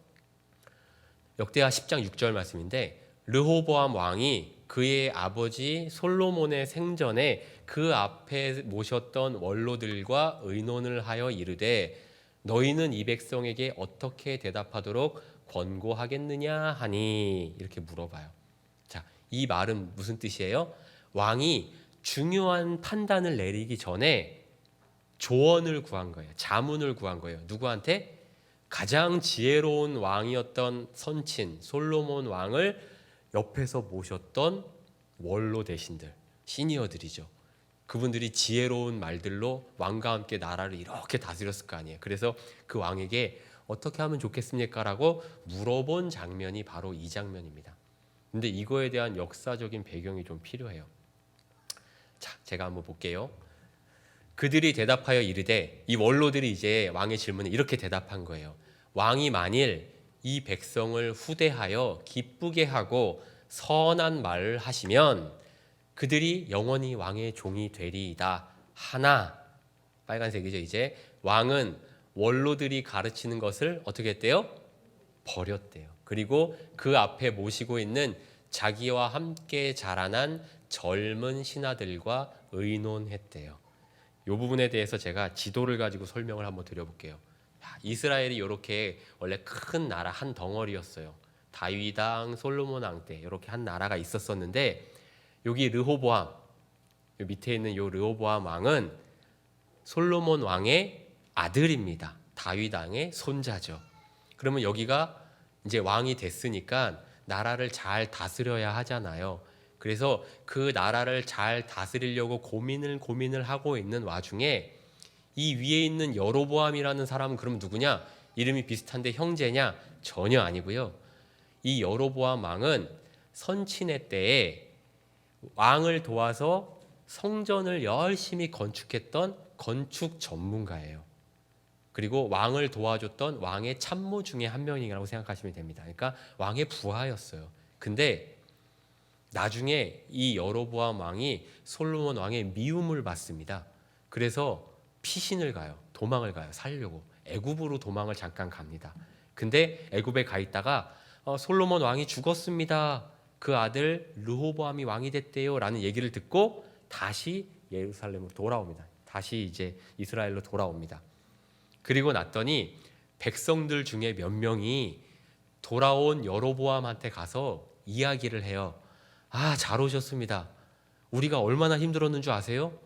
역대하 10장 6절 말씀인데 르호보암 왕이 그의 아버지 솔로몬의 생전에 그 앞에 모셨던 원로들과 의논을 하여 이르되 너희는 이 백성에게 어떻게 대답하도록 권고하겠느냐 하니 이렇게 물어봐요. 자, 이 말은 무슨 뜻이에요? 왕이 중요한 판단을 내리기 전에 조언을 구한 거예요. 자문을 구한 거예요. 누구한테? 가장 지혜로운 왕이었던 선친 솔로몬 왕을 옆에서 모셨던 원로 대신들, 시니어들이죠. 그분들이 지혜로운 말들로 왕과 함께 나라를 이렇게 다스렸을 거 아니에요. 그래서 그 왕에게 어떻게 하면 좋겠습니까? 라고 물어본 장면이 바로 이 장면입니다. 근데 이거에 대한 역사적인 배경이 좀 필요해요. 자, 제가 한번 볼게요. 그들이 대답하여 이르되 이 원로들이 이제 왕의 질문에 이렇게 대답한 거예요. 왕이 만일 이 백성을 후대하여 기쁘게 하고 선한 말을 하시면 그들이 영원히 왕의 종이 되리이다. 하나 빨간색이죠. 이제 왕은 원로들이 가르치는 것을 어떻게 했대요? 버렸대요. 그리고 그 앞에 모시고 있는 자기와 함께 자라난 젊은 신하들과 의논했대요. 이 부분에 대해서 제가 지도를 가지고 설명을 한번 드려볼게요. 이스라엘이 이렇게 원래 큰 나라 한 덩어리였어요. 다윗 왕, 솔로몬 왕 때 이렇게 한 나라가 있었었는데 여기 르호보암, 요 밑에 있는 요 르호보암 왕은 솔로몬 왕의 아들입니다. 다윗 왕의 손자죠. 그러면 여기가 이제 왕이 됐으니까 나라를 잘 다스려야 하잖아요. 그래서 그 나라를 잘 다스리려고 고민을 하고 있는 와중에 이 위에 있는 여로보암이라는 사람은 그럼 누구냐? 이름이 비슷한데 형제냐? 전혀 아니고요. 이 여로보암 왕은 선친의 때에 왕을 도와서 성전을 열심히 건축했던 건축 전문가예요. 그리고 왕을 도와줬던 왕의 참모 중에 한 명이라고 생각하시면 됩니다. 그러니까 왕의 부하였어요. 근데 나중에 이 여로보암 왕이 솔로몬 왕의 미움을 받습니다. 그래서 피신을 가요. 도망을 가요. 살려고. 애굽으로 도망을 잠깐 갑니다. 근데 애굽에 가 있다가 솔로몬 왕이 죽었습니다. 그 아들 르호보암이 왕이 됐대요. 라는 얘기를 듣고 다시 예루살렘으로 돌아옵니다. 다시 이제 이스라엘로 돌아옵니다. 그리고 났더니 백성들 중에 몇 명이 돌아온 여로보암한테 가서 이야기를 해요. 아, 잘 오셨습니다. 우리가 얼마나 힘들었는 줄 아세요?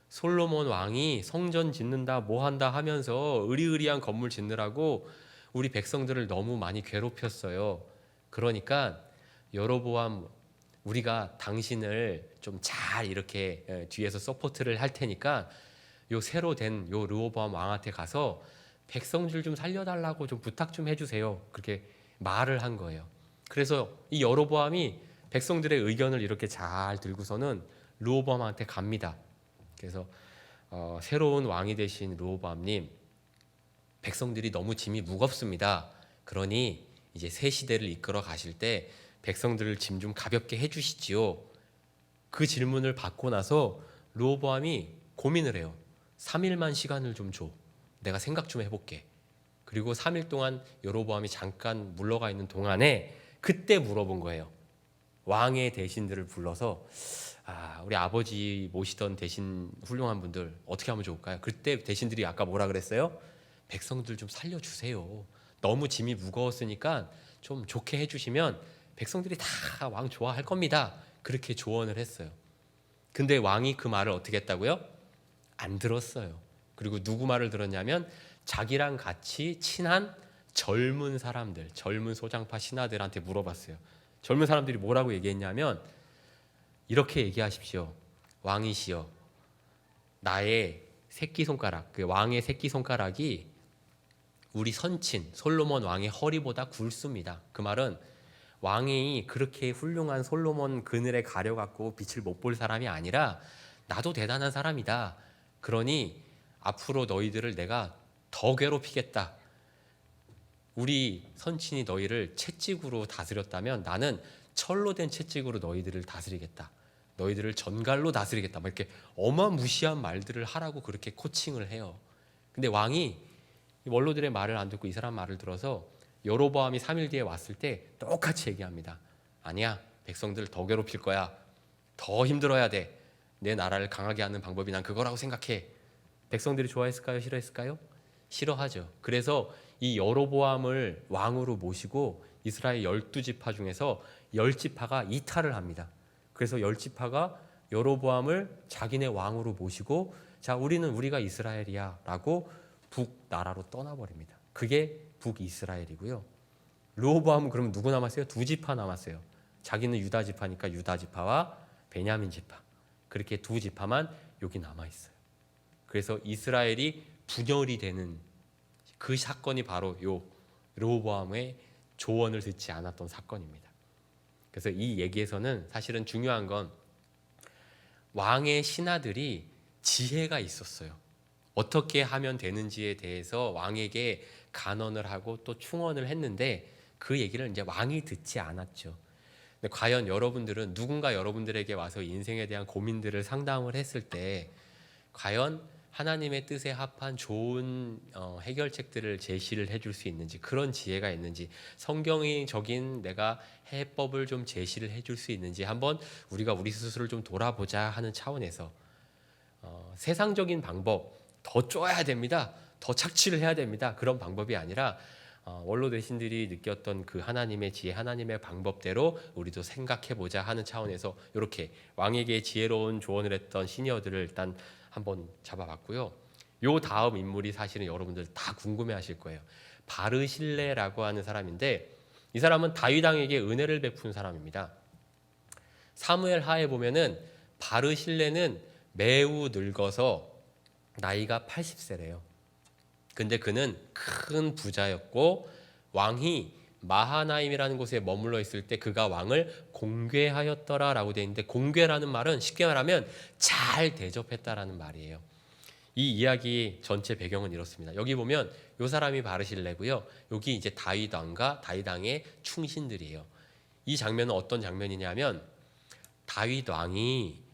솔로몬 왕이 성전 짓는다 뭐 한다 하면서 으리으리한 건물 짓느라고 우리 백성들을 너무 많이 괴롭혔어요. 그러니까 여로보암, 우리가 당신을 좀 잘 이렇게 뒤에서 서포트를 할 테니까 요 새로 된 요 르호보암 왕한테 가서 백성들 좀 살려달라고 좀 부탁 좀 해주세요. 그렇게 말을 한 거예요. 그래서 이 여로보암이 백성들의 의견을 이렇게 잘 들고서는 르호보암한테 갑니다. 그래서 새로운 왕이 되신 르호보암님, 백성들이 너무 짐이 무겁습니다. 그러니 이제 새 시대를 이끌어 가실 때 백성들을 짐 좀 가볍게 해주시지요. 그 질문을 받고 나서 르호보암이 고민을 해요. 3일만 시간을 좀 줘. 내가 생각 좀 해볼게. 그리고 3일 동안 여로보암이 잠깐 물러가 있는 동안에 그때 물어본 거예요. 왕의 대신들을 불러서 우리 아버지 모시던 대신 훌륭한 분들 어떻게 하면 좋을까요? 그때 대신들이 아까 뭐라 그랬어요? 백성들 좀 살려주세요. 너무 짐이 무거웠으니까 좀 좋게 해주시면 백성들이 다 왕 좋아할 겁니다. 그렇게 조언을 했어요. 근데 왕이 그 말을 어떻게 했다고요? 안 들었어요. 그리고 누구 말을 들었냐면 자기랑 같이 친한 젊은 사람들, 젊은 소장파 신하들한테 물어봤어요. 젊은 사람들이 뭐라고 얘기했냐면 이렇게 얘기하십시오. 왕이시여, 나의 새끼손가락, 그 왕의 새끼손가락이 우리 선친 솔로몬 왕의 허리보다 굵습니다. 그 말은 왕이 그렇게 훌륭한 솔로몬 그늘에 가려갖고 빛을 못 볼 사람이 아니라 나도 대단한 사람이다. 그러니 앞으로 너희들을 내가 더 괴롭히겠다. 우리 선친이 너희를 채찍으로 다스렸다면 나는 철로 된 채찍으로 너희들을 다스리겠다. 너희들을 전갈로 다스리겠다. 막 이렇게 어마무시한 말들을 하라고 그렇게 코칭을 해요. 근데 왕이 원로들의 말을 안 듣고 이 사람 말을 들어서 여로보암이 3일 뒤에 왔을 때 똑같이 얘기합니다. 아니야, 백성들 더 괴롭힐 거야. 더 힘들어야 돼. 내 나라를 강하게 하는 방법이 난 그거라고 생각해. 백성들이 좋아했을까요? 싫어했을까요? 싫어하죠. 그래서 이 여로보암을 왕으로 모시고 이스라엘 12지파 중에서 10지파가 이탈을 합니다. 그래서 10지파가 여로보암을 자기네 왕으로 모시고 자, 우리가 이스라엘이야 라고 북나라로 떠나버립니다. 그게 북이스라엘이고요. 르호보암은 그럼 누구 남았어요? 2지파 남았어요. 자기는 유다지파니까 유다지파와 베냐민지파. 그렇게 2지파만 여기 남아있어요. 그래서 이스라엘이 분열이 되는 그 사건이 바로 요 르호보암의 조언을 듣지 않았던 사건입니다. 그래서 이 얘기에서는 사실은 중요한 건 왕의 신하들이 지혜가 있었어요. 어떻게 하면 되는지에 대해서 왕에게 간언을 하고 또 충언을 했는데 그 얘기를 이제 왕이 듣지 않았죠. 근데 과연 여러분들은 누군가 여러분들에게 와서 인생에 대한 고민들을 상담을 했을 때 과연 하나님의 뜻에 합한 좋은 해결책들을 제시를 해줄 수 있는지, 그런 지혜가 있는지, 성경적인 내가 해법을 좀 제시를 해줄 수 있는지 한번 우리가 우리 스스로를 좀 돌아보자 하는 차원에서 세상적인 방법 더 쪼아야 됩니다. 더 착취를 해야 됩니다. 그런 방법이 아니라 원로 대신들이 느꼈던 그 하나님의 지혜, 하나님의 방법대로 우리도 생각해보자 하는 차원에서 이렇게 왕에게 지혜로운 조언을 했던 시니어들을 일단 한번 잡아봤고요. 요 다음 인물이 사실은 여러분들 다 궁금해하실 거예요. 바르실레라고 하는 사람인데 이 사람은 다윗 왕에게 은혜를 베푼 사람입니다. 사무엘 하에 보면은 바르실레는 매우 늙어서 나이가 80세래요. 근데 그는 큰 부자였고 왕이 마하나임이라는 곳에 머물러 있을 때 그가 왕을 공궤하였더라라고 되어 있는데 공궤라는 말은 쉽게 말하면 잘 대접했다라는 말이에요. 이 이야기 전체 배경은 이렇습니다. 여기 보면 이 사람이 바르실레고요. 여기 이제 다윗 왕과 다윗 왕의 충신들이에요. 이 장면은 어떤 장면이냐면 다윗 왕이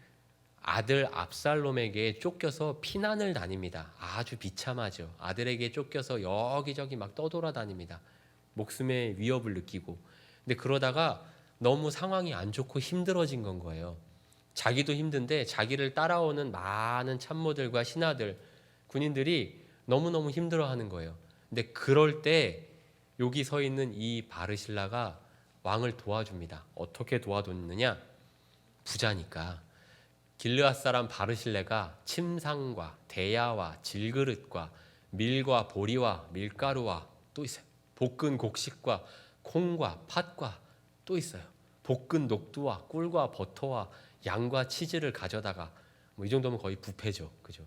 아들 압살롬에게 쫓겨서 피난을 다닙니다. 아주 비참하죠. 아들에게 쫓겨서 여기저기 막 떠돌아다닙니다. 목숨의 위협을 느끼고. 근데 그러다가 너무 상황이 안 좋고 힘들어진 건 거예요. 자기도 힘든데 자기를 따라오는 많은 참모들과 신하들, 군인들이 너무너무 힘들어하는 거예요. 근데 그럴 때 여기 서 있는 이 바르실라가 왕을 도와줍니다. 어떻게 도와줬느냐? 부자니까. 길르앗 사람 바르실레가 침상과 대야와 질그릇과 밀과 보리와 밀가루와 또 있어요. 볶은 곡식과 콩과 팥과 또 있어요. 볶은 녹두와 꿀과 버터와 양과 치즈를 가져다가 이 정도면 거의 뷔페죠. 그죠?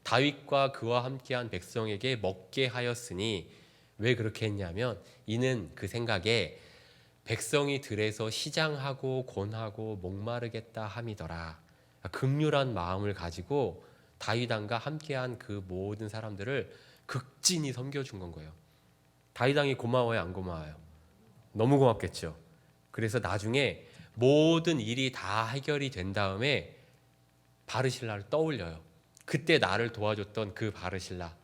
다윗과 그와 함께한 백성에게 먹게 하였으니 왜 그렇게 했냐면 이는 그 생각에 백성이 들에서 시장하고 곤하고 목마르겠다 함이더라. 긍휼한 마음을 가지고 다윗 왕과 함께한 그 모든 사람들을 극진히 섬겨준 건 거예요. 다윗 왕이 고마워요, 안 고마워요? 너무 고맙겠죠. 그래서 나중에 모든 일이 다 해결이 된 다음에 바르실라를 떠올려요. 그때 나를 도와줬던 그 바르실라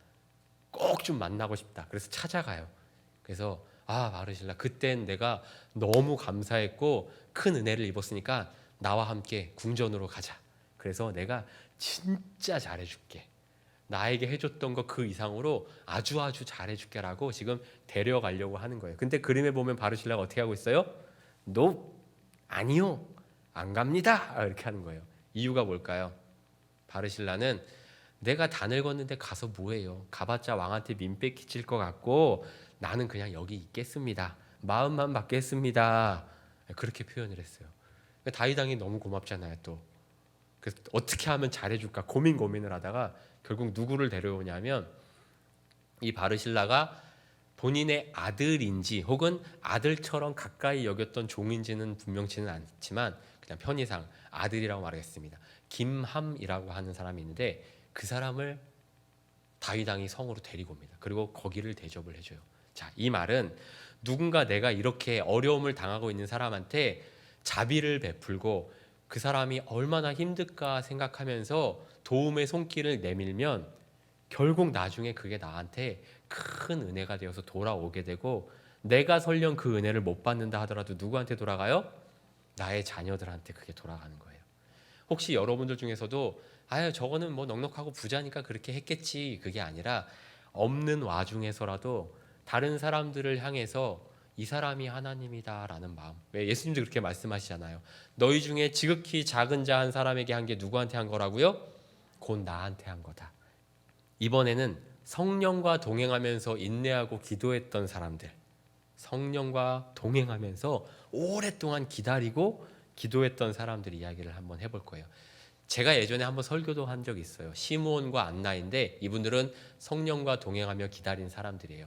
꼭 좀 만나고 싶다. 그래서 찾아가요. 그래서 바르실라 그땐 내가 너무 감사했고 큰 은혜를 입었으니까 나와 함께 궁전으로 가자. 그래서 내가 진짜 잘해줄게. 나에게 해줬던 거 그 이상으로 아주 잘해줄게라고 지금 데려가려고 하는 거예요. 근데 그림에 보면 바르실라가 어떻게 하고 있어요? No, 아니요, 안 갑니다. 이렇게 하는 거예요. 이유가 뭘까요? 바르실라는 내가 다 늙었는데 가서 뭐해요? 가봤자 왕한테 민폐 끼칠 것 같고 나는 그냥 여기 있겠습니다. 마음만 받겠습니다. 그렇게 표현을 했어요. 다윗 왕이 너무 고맙잖아요. 또 그래서 어떻게 하면 잘해줄까 고민을 하다가 결국 누구를 데려오냐면 이 바르실라가 본인의 아들인지 혹은 아들처럼 가까이 여겼던 종인지는 분명치는 않지만 그냥 편의상 아들이라고 말하겠습니다. 김함이라고 하는 사람이 있는데 그 사람을 다윗 왕이 성으로 데리고 옵니다. 그리고 거기를 대접을 해줘요. 자, 이 말은 누군가 내가 이렇게 어려움을 당하고 있는 사람한테 자비를 베풀고 그 사람이 얼마나 힘들까 생각하면서 도움의 손길을 내밀면 결국 나중에 그게 나한테 큰 은혜가 되어서 돌아오게 되고 내가 설령 그 은혜를 못 받는다 하더라도 누구한테 돌아가요? 나의 자녀들한테 그게 돌아가는 거예요. 혹시 여러분들 중에서도 저거는 뭐 넉넉하고 부자니까 그렇게 했겠지 그게 아니라 없는 와중에서라도 다른 사람들을 향해서 이 사람이 하나님이다라는 마음. 왜 예수님도 그렇게 말씀하시잖아요. 너희 중에 지극히 작은 자 한 사람에게 한 게 누구한테 한 거라고요? 곧 나한테 한 거다. 이번에는 성령과 동행하면서 인내하고 기도했던 사람들, 성령과 동행하면서 오랫동안 기다리고 기도했던 사람들 이야기를 한번 해볼 거예요. 제가 예전에 한번 설교도 한 적이 있어요. 시므온과 안나인데 이분들은 성령과 동행하며 기다린 사람들이에요.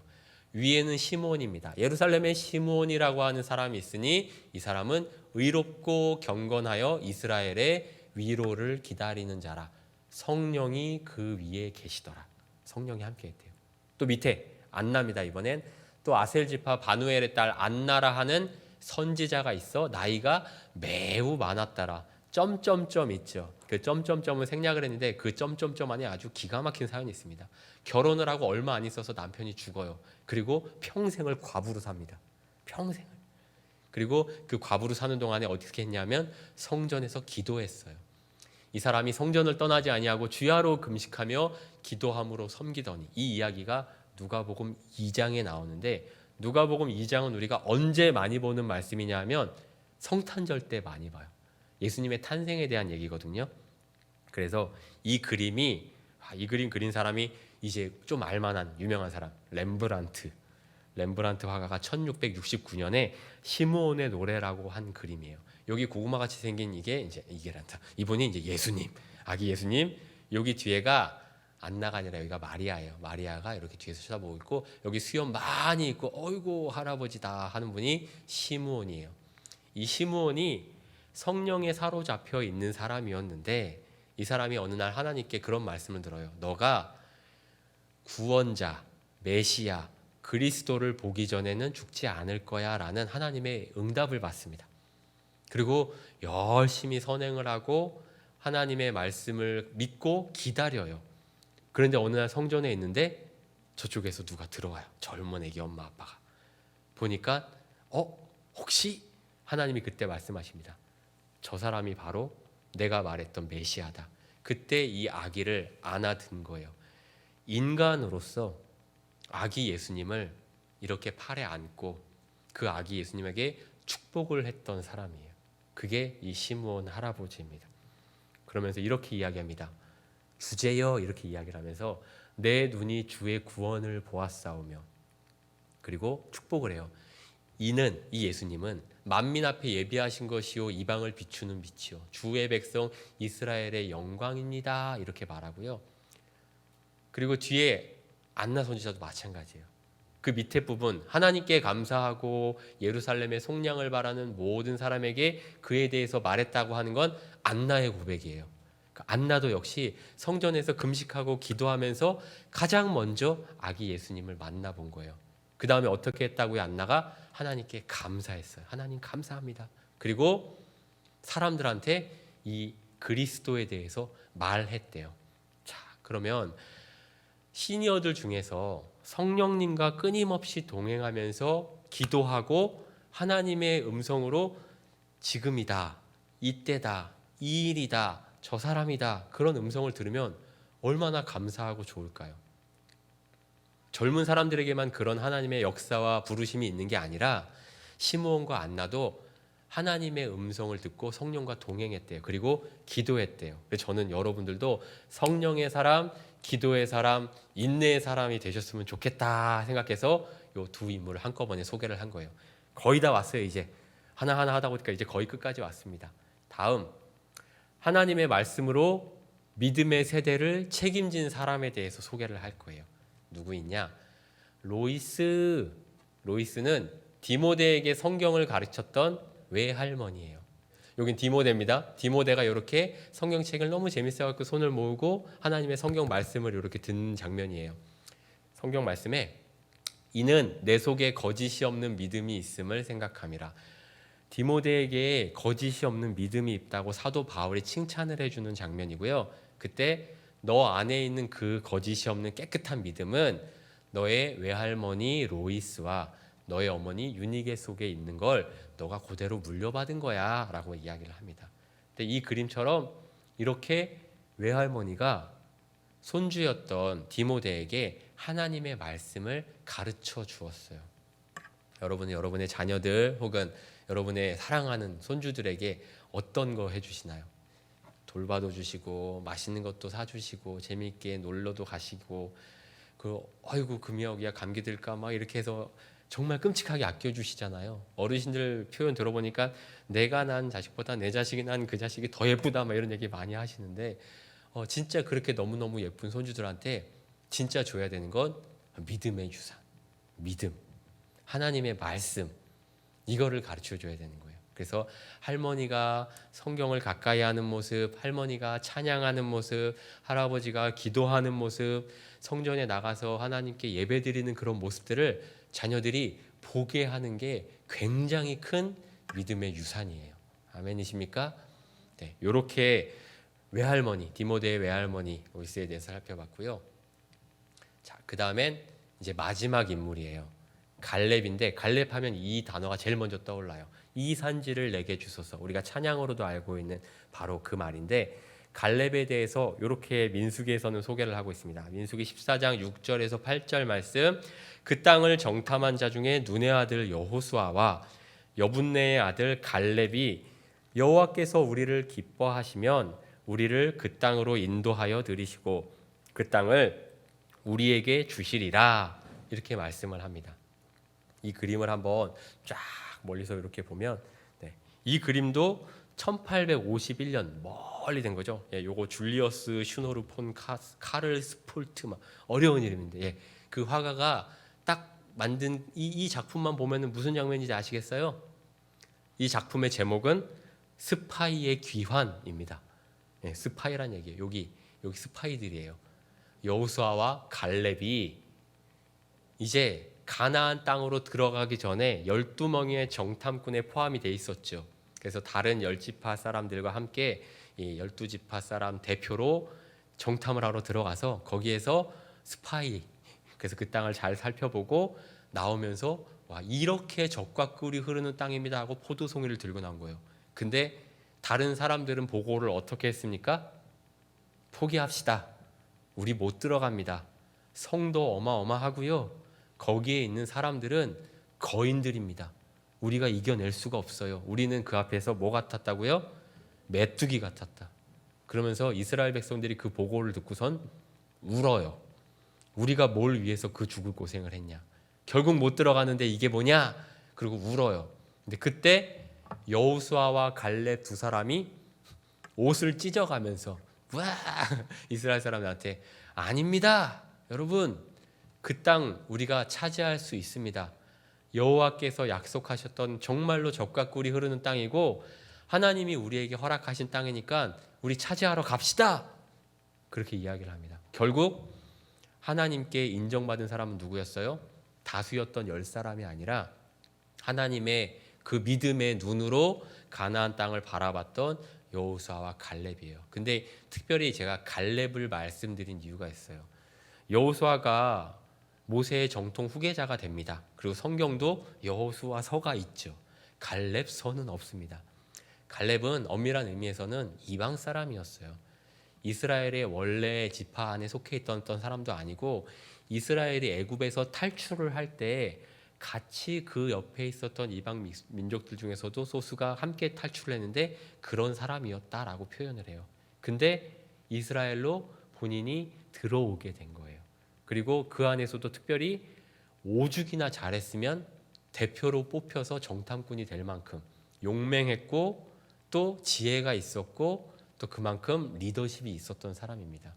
위에는 시므온입니다. 예루살렘에 시므온이라고 하는 사람이 있으니 이 사람은 의롭고 경건하여 이스라엘의 위로를 기다리는 자라. 성령이 그 위에 계시더라. 성령이 함께 했대요. 또 밑에 안나입니다. 이번엔 또 아셀지파 바누엘의 딸 안나라 하는 선지자가 있어 나이가 매우 많았더라. 점점점 있죠. 그 점점점을 생략을 했는데 그 점점점 안에 아주 기가 막힌 사연이 있습니다. 결혼을 하고 얼마 안 있어서 남편이 죽어요. 그리고 평생을 과부로 삽니다. 평생을. 그리고 그 과부로 사는 동안에 어떻게 했냐면 성전에서 기도했어요. 이 사람이 성전을 떠나지 아니하고 주야로 금식하며 기도함으로 섬기더니 이 이야기가 누가복음 2장에 나오는데 누가복음 2장은 우리가 언제 많이 보는 말씀이냐 면 성탄절 때 많이 봐요. 예수님의 탄생에 대한 얘기거든요. 그래서 이 그림 그린 사람이 이제 좀 알만한 유명한 사람, 렘브란트 화가가 1669년에 시므온의 노래라고 한 그림이에요. 여기 고구마 같이 생긴 이게란다. 이분이 이제 예수님, 아기 예수님. 여기 뒤에가 안나가 아니라 여기가 마리아예요. 마리아가 이렇게 뒤에서 쳐다보고 있고, 여기 수염 많이 있고 어이구 할아버지다 하는 분이 시므온이에요. 이 시므온이 성령에 사로잡혀 있는 사람이었는데, 이 사람이 어느 날 하나님께 그런 말씀을 들어요. 너가 구원자, 메시아, 그리스도를 보기 전에는 죽지 않을 거야 라는 하나님의 응답을 받습니다. 그리고 열심히 선행을 하고 하나님의 말씀을 믿고 기다려요. 그런데 어느 날 성전에 있는데 저쪽에서 누가 들어와요. 젊은 애기 엄마 아빠가. 보니까 혹시 하나님이 그때 말씀하십니다. 저 사람이 바로 내가 말했던 메시아다. 그때 이 아기를 안아든 거예요. 인간으로서 아기 예수님을 이렇게 팔에 안고 그 아기 예수님에게 축복을 했던 사람이에요. 그게 이 시므온 할아버지입니다. 그러면서 이렇게 이야기합니다. 주제여, 이렇게 이야기를 하면서 내 눈이 주의 구원을 보았사오며, 그리고 축복을 해요. 이 예수님은 만민 앞에 예비하신 것이요 이방을 비추는 빛이요 주의 백성 이스라엘의 영광입니다, 이렇게 말하고요. 그리고 뒤에 안나 선지자도 마찬가지예요. 그 밑에 부분, 하나님께 감사하고 예루살렘의 속량을 바라는 모든 사람에게 그에 대해서 말했다고 하는 건 안나의 고백이에요. 안나도 역시 성전에서 금식하고 기도하면서 가장 먼저 아기 예수님을 만나본 거예요. 그 다음에 어떻게 했다고요? 안나가 하나님께 감사했어요. 하나님 감사합니다. 그리고 사람들한테 이 그리스도에 대해서 말했대요. 자, 그러면 시니어들 중에서 성령님과 끊임없이 동행하면서 기도하고 하나님의 음성으로 지금이다, 이때다, 이 일이다, 저 사람이다, 그런 음성을 들으면 얼마나 감사하고 좋을까요? 젊은 사람들에게만 그런 하나님의 역사와 부르심이 있는 게 아니라 시므온과 안나도 하나님의 음성을 듣고 성령과 동행했대요. 그리고 기도했대요. 그래서 저는 여러분들도 성령의 사람, 기도의 사람, 인내의 사람이 되셨으면 좋겠다 생각해서 이 두 인물을 한꺼번에 소개를 한 거예요. 거의 다 왔어요. 이제 하나하나 하다 보니까 이제 거의 끝까지 왔습니다. 다음, 하나님의 말씀으로 믿음의 세대를 책임진 사람에 대해서 소개를 할 거예요. 누구 있냐? 로이스는 디모데에게 성경을 가르쳤던 외할머니예요. 여긴 디모데입니다. 디모데가 이렇게 성경책을 너무 재밌어갖고 손을 모으고 하나님의 성경 말씀을 이렇게 듣는 장면이에요. 성경 말씀에 이는 내 속에 거짓이 없는 믿음이 있음을 생각함이라. 디모데에게 거짓이 없는 믿음이 있다고 사도 바울이 칭찬을 해주는 장면이고요. 그때 너 안에 있는 그 거짓이 없는 깨끗한 믿음은 너의 외할머니 로이스와 너의 어머니 유니게 속에 있는 걸 너가 그대로 물려받은 거야 라고 이야기를 합니다. 근데 이 그림처럼 이렇게 외할머니가 손주였던 디모데에게 하나님의 말씀을 가르쳐 주었어요. 여러분은 여러분의 자녀들 혹은 여러분의 사랑하는 손주들에게 어떤 거 해주시나요? 돌봐도 주시고 맛있는 것도 사주시고 재미있게 놀러도 가시고 아이고 금이야 감기 들까 막 이렇게 해서 정말 끔찍하게 아껴주시잖아요. 어르신들 표현 들어보니까 내가 난 자식보다 내 자식이 난 그 자식이 더 예쁘다 막 이런 얘기 많이 하시는데 진짜 그렇게 너무너무 예쁜 손주들한테 진짜 줘야 되는 건 믿음의 유산, 믿음, 하나님의 말씀, 이거를 가르쳐 줘야 되는 거예요. 그래서 할머니가 성경을 가까이 하는 모습, 할머니가 찬양하는 모습, 할아버지가 기도하는 모습, 성전에 나가서 하나님께 예배드리는 그런 모습들을 자녀들이 보게 하는 게 굉장히 큰 믿음의 유산이에요. 아멘이십니까? 네, 이렇게 외할머니, 디모데의 외할머니 로이스에 대해서 살펴봤고요. 자, 그 다음엔 이제 마지막 인물이에요. 갈렙인데, 갈렙하면 이 단어가 제일 먼저 떠올라요. 이 산지를 내게 주소서. 우리가 찬양으로도 알고 있는 바로 그 말인데, 갈렙에 대해서 이렇게 민수기에서는 소개를 하고 있습니다. 민수기 14장 6절에서 8절 말씀. 그 땅을 정탐한 자 중에 눈의 아들 여호수아와 여분네의 아들 갈렙이 여호와께서 우리를 기뻐하시면 우리를 그 땅으로 인도하여 들이시고 그 땅을 우리에게 주시리라, 이렇게 말씀을 합니다. 이 그림을 한번 쫙 멀리서 이렇게 보면 이 그림도 1851년 멀리 된 거죠. 요거 줄리어스 슈노르 폰 카를 스폴트, 어려운 이름인데, 그 화가가 딱 만든 이 작품만 보면은 무슨 장면인지 아시겠어요? 이 작품의 제목은 스파이의 귀환입니다. 스파이란 얘기예요. 여기 스파이들이에요. 여호수아와 갈렙이 이제 가나안 땅으로 들어가기 전에 12명의 정탐꾼에 포함이 돼 있었죠. 그래서 다른 10지파 사람들과 함께 이 12지파 사람 대표로 정탐을 하러 들어가서 거기에서 스파이, 그래서 그 땅을 잘 살펴보고 나오면서 와, 이렇게 젖과 꿀이 흐르는 땅입니다 하고 포도송이를 들고 나온 거예요. 근데 다른 사람들은 보고를 어떻게 했습니까? 포기합시다. 우리 못 들어갑니다. 성도 어마어마하고요. 거기에 있는 사람들은 거인들입니다. 우리가 이겨낼 수가 없어요. 우리는 그 앞에서 뭐 같았다고요? 메뚜기 같았다. 그러면서 이스라엘 백성들이 그 보고를 듣고선 울어요. 우리가 뭘 위해서 그 죽을 고생을 했냐. 결국 못 들어가는데 이게 뭐냐? 그리고 울어요. 근데 그때 여호수아와 갈렙 두 사람이 옷을 찢어가면서 와, 이스라엘 사람들한테 아닙니다. 여러분, 그 땅 우리가 차지할 수 있습니다. 여호와께서 약속하셨던 정말로 젖과 꿀이 흐르는 땅이고 하나님이 우리에게 허락하신 땅이니까 우리 차지하러 갑시다. 그렇게 이야기를 합니다. 결국 하나님께 인정받은 사람은 누구였어요? 다수였던 10사람이 아니라 하나님의 그 믿음의 눈으로 가나안 땅을 바라봤던 여호수아와 갈렙이에요. 근데 특별히 제가 갈렙을 말씀드린 이유가 있어요. 여호수아가 모세의 정통 후계자가 됩니다. 그리고 성경도 여호수아서가 있죠. 갈렙서는 없습니다. 갈렙은 엄밀한 의미에서는 이방 사람이었어요. 이스라엘의 원래 지파 안에 속해 있던 사람도 아니고 이스라엘이 애굽에서 탈출을 할 때 같이 그 옆에 있었던 이방 민족들 중에서도 소수가 함께 탈출을 했는데 그런 사람이었다라고 표현을 해요. 근데 이스라엘로 본인이 들어오게 된 거예요. 그리고 그 안에서도 특별히 오죽이나 잘했으면 대표로 뽑혀서 정탐꾼이 될 만큼 용맹했고 또 지혜가 있었고 또 그만큼 리더십이 있었던 사람입니다.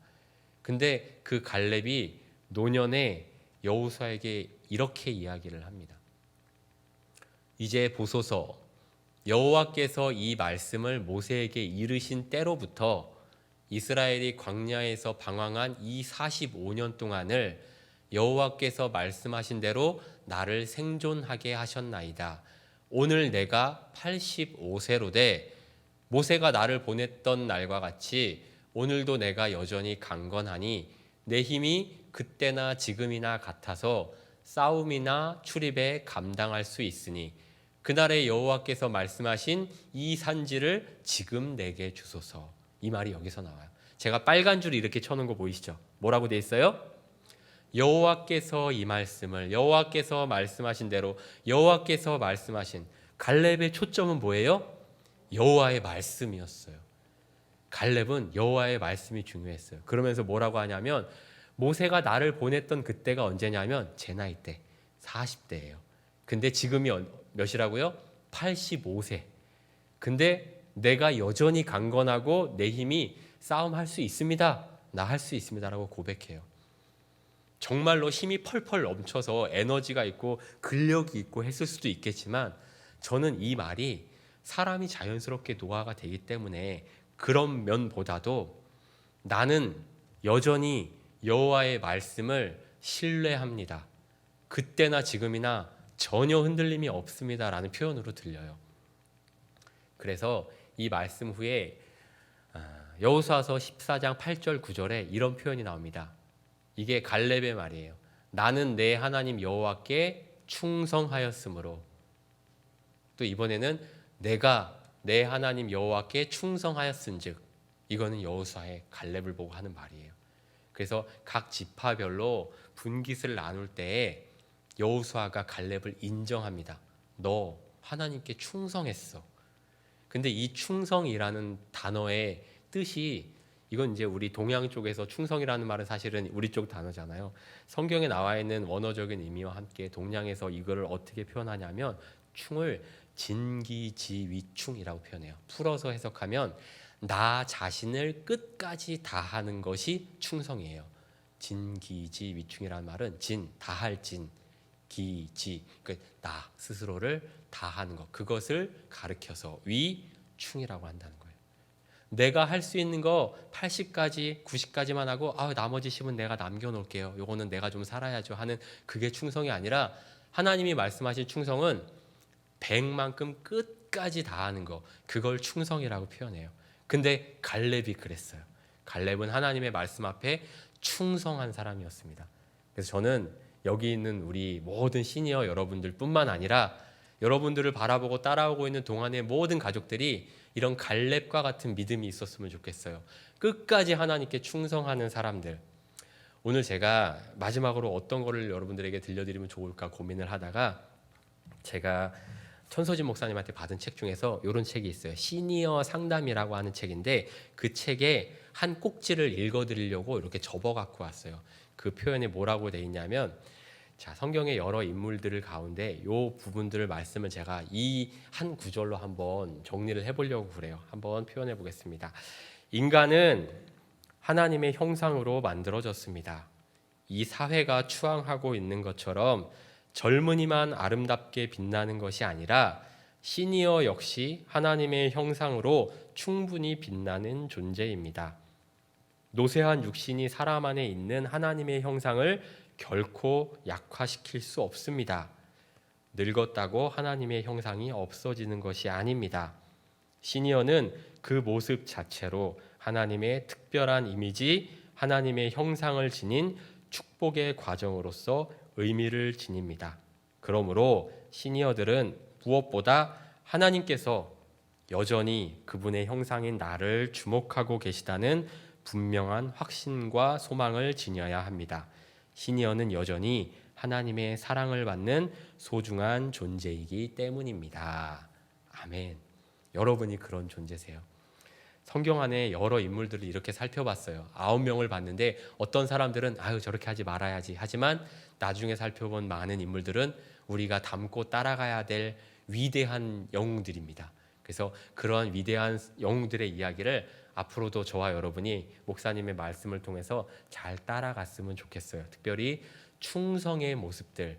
근데 그 갈렙이 노년에 여호수아에게 이렇게 이야기를 합니다. 이제 보소서, 여호와께서 이 말씀을 모세에게 이르신 때로부터 이스라엘이 광야에서 방황한 이 45년 동안을 여호와께서 말씀하신 대로 나를 생존하게 하셨나이다. 오늘 내가 85세로 돼 모세가 나를 보냈던 날과 같이 오늘도 내가 여전히 강건하니 내 힘이 그때나 지금이나 같아서 싸움이나 출입에 감당할 수 있으니 그날에 여호와께서 말씀하신 이 산지를 지금 내게 주소서. 이 말이 여기서 나와요. 제가 빨간 줄 이렇게 쳐놓은 거 보이시죠? 뭐라고 돼 있어요? 여호와께서 이 말씀을, 여호와께서 말씀하신 대로, 여호와께서 말씀하신. 갈렙의 초점은 뭐예요? 여호와의 말씀이었어요. 갈렙은 여호와의 말씀이 중요했어요. 그러면서 뭐라고 하냐면 모세가 나를 보냈던 그때가 언제냐면 제 나이 때 40대예요. 근데 지금이 몇이라고요? 85세. 근데 내가 여전히 강건하고 내 힘이 싸움할 수 있습니다. 나 할 수 있습니다라고 고백해요. 정말로 힘이 펄펄 넘쳐서 에너지가 있고 근력이 있고 했을 수도 있겠지만 저는 이 말이 사람이 자연스럽게 노화가 되기 때문에 그런 면보다도 나는 여전히 여호와의 말씀을 신뢰합니다. 그때나 지금이나 전혀 흔들림이 없습니다라는 표현으로 들려요. 그래서 이 말씀 후에 여호수아서 14장 8절 9절에 이런 표현이 나옵니다. 이게 갈렙의 말이에요. 나는 내 하나님 여호와께 충성하였으므로. 또 이번에는 내가 내 하나님 여호와께 충성하였은즉. 이거는 여호수아의 갈렙을 보고 하는 말이에요. 그래서 각 지파별로 분깃을 나눌 때에 여호수아가 갈렙을 인정합니다. 너 하나님께 충성했어. 근데 이 충성이라는 단어의 뜻이, 이건 이제 우리 동양 쪽에서 충성이라는 말은 사실은 우리 쪽 단어잖아요. 성경에 나와 있는 원어적인 의미와 함께 동양에서 이거를 어떻게 표현하냐면 충을 진기지휘충이라고 표현해요. 풀어서 해석하면 나 자신을 끝까지 다하는 것이 충성이에요. 진기지휘충이라는 말은 진, 다할 진, 기지, 그러니까 나 스스로를 다하는 것, 그것을 가르쳐서 위충이라고 한다는 거예요. 내가 할 수 있는 거 80까지 90까지만 하고 나머지 10은 내가 남겨놓을게요, 요거는 내가 좀 살아야죠 하는 그게 충성이 아니라, 하나님이 말씀하신 충성은 100만큼 끝까지 다하는 거, 그걸 충성이라고 표현해요. 근데 갈렙이 그랬어요. 갈렙은 하나님의 말씀 앞에 충성한 사람이었습니다. 그래서 저는 여기 있는 우리 모든 시니어 여러분들 뿐만 아니라 여러분들을 바라보고 따라오고 있는 동안의 모든 가족들이 이런 갈렙과 같은 믿음이 있었으면 좋겠어요. 끝까지 하나님께 충성하는 사람들. 오늘 제가 마지막으로 어떤 거를 여러분들에게 들려드리면 좋을까 고민을 하다가 제가 천서진 목사님한테 받은 책 중에서 이런 책이 있어요. 시니어 상담이라고 하는 책인데 그 책에 한 꼭지를 읽어드리려고 이렇게 접어 갖고 왔어요. 그 표현에 뭐라고 돼 있냐면, 자, 성경의 여러 인물들 가운데 요 부분들을 말씀을 제가 이 한 구절로 한번 정리를 해보려고 그래요. 한번 표현해 보겠습니다. 인간은 하나님의 형상으로 만들어졌습니다. 이 사회가 추앙하고 있는 것처럼 젊은이만 아름답게 빛나는 것이 아니라 시니어 역시 하나님의 형상으로 충분히 빛나는 존재입니다. 노쇠한 육신이 사람 안에 있는 하나님의 형상을 결코 약화시킬 수 없습니다. 늙었다고 하나님의 형상이 없어지는 것이 아닙니다. 시니어는 그 모습 자체로 하나님의 특별한 이미지, 하나님의 형상을 지닌 축복의 과정으로서 의미를 지닙니다. 그러므로 시니어들은 무엇보다 하나님께서 여전히 그분의 형상인 나를 주목하고 계시다는 분명한 확신과 소망을 지녀야 합니다. 시니어는 여전히 하나님의 사랑을 받는 소중한 존재이기 때문입니다. 아멘. 여러분이 그런 존재세요. 성경 안에 여러 인물들을 이렇게 살펴봤어요. 9명을 봤는데 어떤 사람들은 저렇게 하지 말아야지 하지만 나중에 살펴본 많은 인물들은 우리가 닮고 따라가야 될 위대한 영웅들입니다. 그래서 그런 위대한 영웅들의 이야기를 앞으로도 저와 여러분이 목사님의 말씀을 통해서 잘 따라갔으면 좋겠어요. 특별히 충성의 모습들,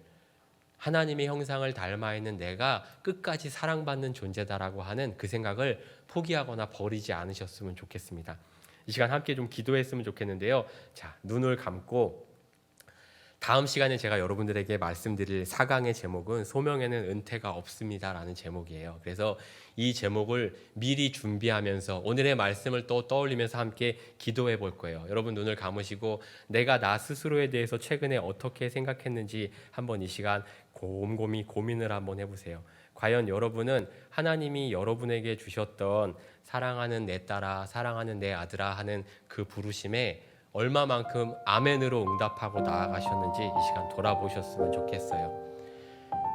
하나님의 형상을 닮아 있는 내가 끝까지 사랑받는 존재다라고 하는 그 생각을 포기하거나 버리지 않으셨으면 좋겠습니다. 이 시간 함께 좀 기도했으면 좋겠는데요. 자, 눈을 감고 다음 시간에 제가 여러분들에게 말씀드릴 4강의 제목은 소명에는 은퇴가 없습니다라는 제목이에요. 그래서 이 제목을 미리 준비하면서 오늘의 말씀을 또 떠올리면서 함께 기도해 볼 거예요. 여러분 눈을 감으시고 내가 나 스스로에 대해서 최근에 어떻게 생각했는지 한번 이 시간 곰곰이 고민을 한번 해보세요. 과연 여러분은 하나님이 여러분에게 주셨던 사랑하는 내 딸아, 사랑하는 내 아들아 하는 그 부르심에 얼마만큼 아멘으로 응답하고 나아가셨는지 이 시간 돌아보셨으면 좋겠어요.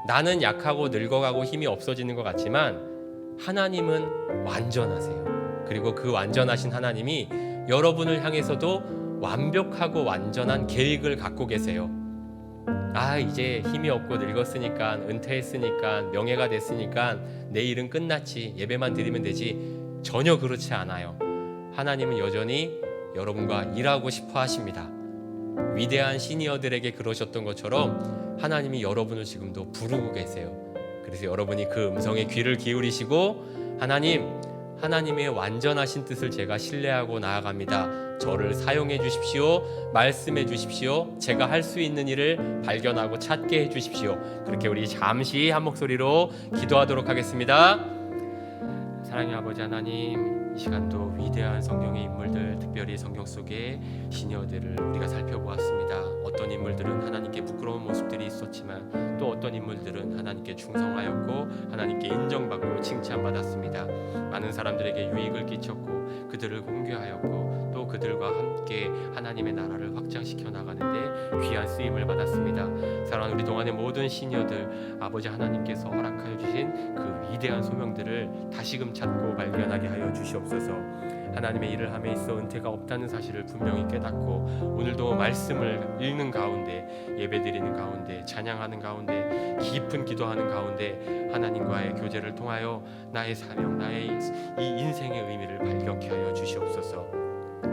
나는 약하고 늙어가고 힘이 없어지는 것 같지만 하나님은 완전하세요. 그리고 그 완전하신 하나님이 여러분을 향해서도 완벽하고 완전한 계획을 갖고 계세요. 이제 힘이 없고 늙었으니까, 은퇴했으니까, 명예가 됐으니까 내 일은 끝났지, 예배만 드리면 되지. 전혀 그렇지 않아요. 하나님은 여전히 여러분과 일하고 싶어 하십니다. 위대한 시니어들에게 그러셨던 것처럼 하나님이 여러분을 지금도 부르고 계세요. 그래서 여러분이 그 음성에 귀를 기울이시고 하나님의 완전하신 뜻을 제가 신뢰하고 나아갑니다. 저를 사용해 주십시오. 말씀해 주십시오. 제가 할 수 있는 일을 발견하고 찾게 해 주십시오. 그렇게 우리 잠시 한 목소리로 기도하도록 하겠습니다. 사랑의 아버지 하나님, 이 시간도 위대한 성경의 인물들, 특별히 성경 속의 시니어들을 우리가 살펴보았습니다. 어떤 인물들은 하나님께 부끄러운 모습들이 있었지만 또 어떤 인물들은 하나님께 충성하였고 하나님께 인정받고 칭찬받았습니다. 많은 사람들에게 유익을 끼쳤고 그들을 공개하였고 또 그들과 함께 하나님의 나라를 확장시켜 나가는데 귀한 쓰임을 받았습니다. 사랑하는 우리 동안의 모든 시니어들, 아버지 하나님께서 허락하여 주신 그 위대한 소명들을 다시금 찾고 발견하게 하여 주시옵소서. 하나님의 일을 함에 있어 은퇴가 없다는 사실을 분명히 깨닫고 오늘도 말씀을 읽는 가운데, 예배드리는 가운데, 찬양하는 가운데, 깊은 기도하는 가운데 하나님과의 교제를 통하여 나의 사명, 나의 이 인생의 의미를 발견케 하여 주시옵소서.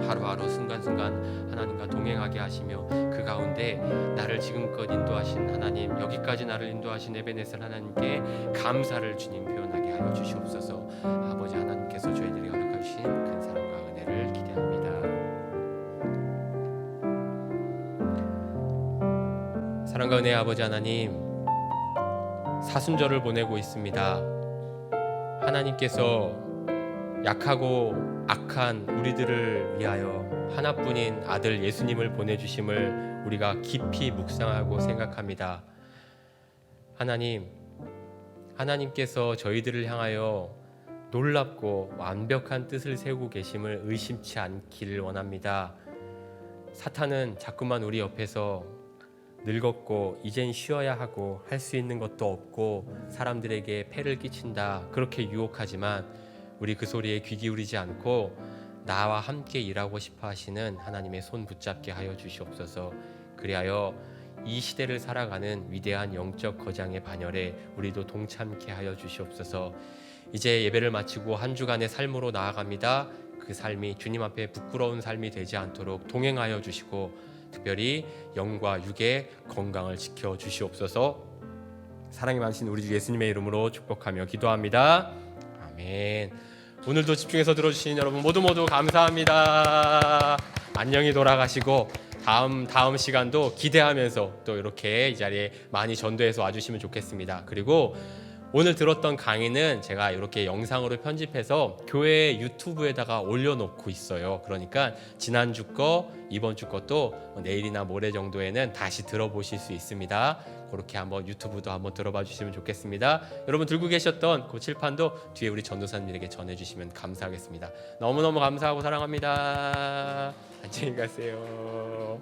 하루하루 순간순간 하나님과 동행하게 하시며 그 가운데 나를 지금껏 인도하신 하나님, 여기까지 나를 인도하신 에베네셀 하나님께 감사를 주님 표현하게 하여 주시옵소서. 아버지 하나님께서 저희들에게 허락해 주신 큰 사랑과 은혜를 기대합니다. 사랑과 은혜의 아버지 하나님, 사순절을 보내고 있습니다. 하나님께서 약하고 악한 우리들을 위하여 하나뿐인 아들 예수님을 보내주심을 우리가 깊이 묵상하고 생각합니다. 하나님께서 저희들을 향하여 놀랍고 완벽한 뜻을 세우고 계심을 의심치 않기를 원합니다. 사탄은 자꾸만 우리 옆에서 늙었고 이젠 쉬어야 하고 할 수 있는 것도 없고 사람들에게 폐를 끼친다, 그렇게 유혹하지만 우리 그 소리에 귀 기울이지 않고 나와 함께 일하고 싶어 하시는 하나님의 손 붙잡게 하여 주시옵소서. 그리하여 이 시대를 살아가는 위대한 영적 거장의 반열에 우리도 동참케 하여 주시옵소서. 이제 예배를 마치고 한 주간의 삶으로 나아갑니다. 그 삶이 주님 앞에 부끄러운 삶이 되지 않도록 동행하여 주시고 특별히 영과 육의 건강을 지켜 주시옵소서. 사랑이 많으신 우리 주 예수님의 이름으로 축복하며 기도합니다. 아멘. 오늘도 집중해서 들어주신 여러분 모두 감사합니다. 안녕히 돌아가시고 다음 시간도 기대하면서 또 이렇게 이 자리에 많이 전도해서 와주시면 좋겠습니다. 그리고 오늘 들었던 강의는 제가 이렇게 영상으로 편집해서 교회 유튜브에다가 올려놓고 있어요. 그러니까 지난주 거, 이번 주 것도 내일이나 모레 정도에는 다시 들어보실 수 있습니다. 그렇게 한번 유튜브도 한번 들어봐 주시면 좋겠습니다. 여러분 들고 계셨던 그 칠판도 뒤에 우리 전도사님에게 전해주시면 감사하겠습니다. 너무너무 감사하고 사랑합니다. 안녕히 가세요.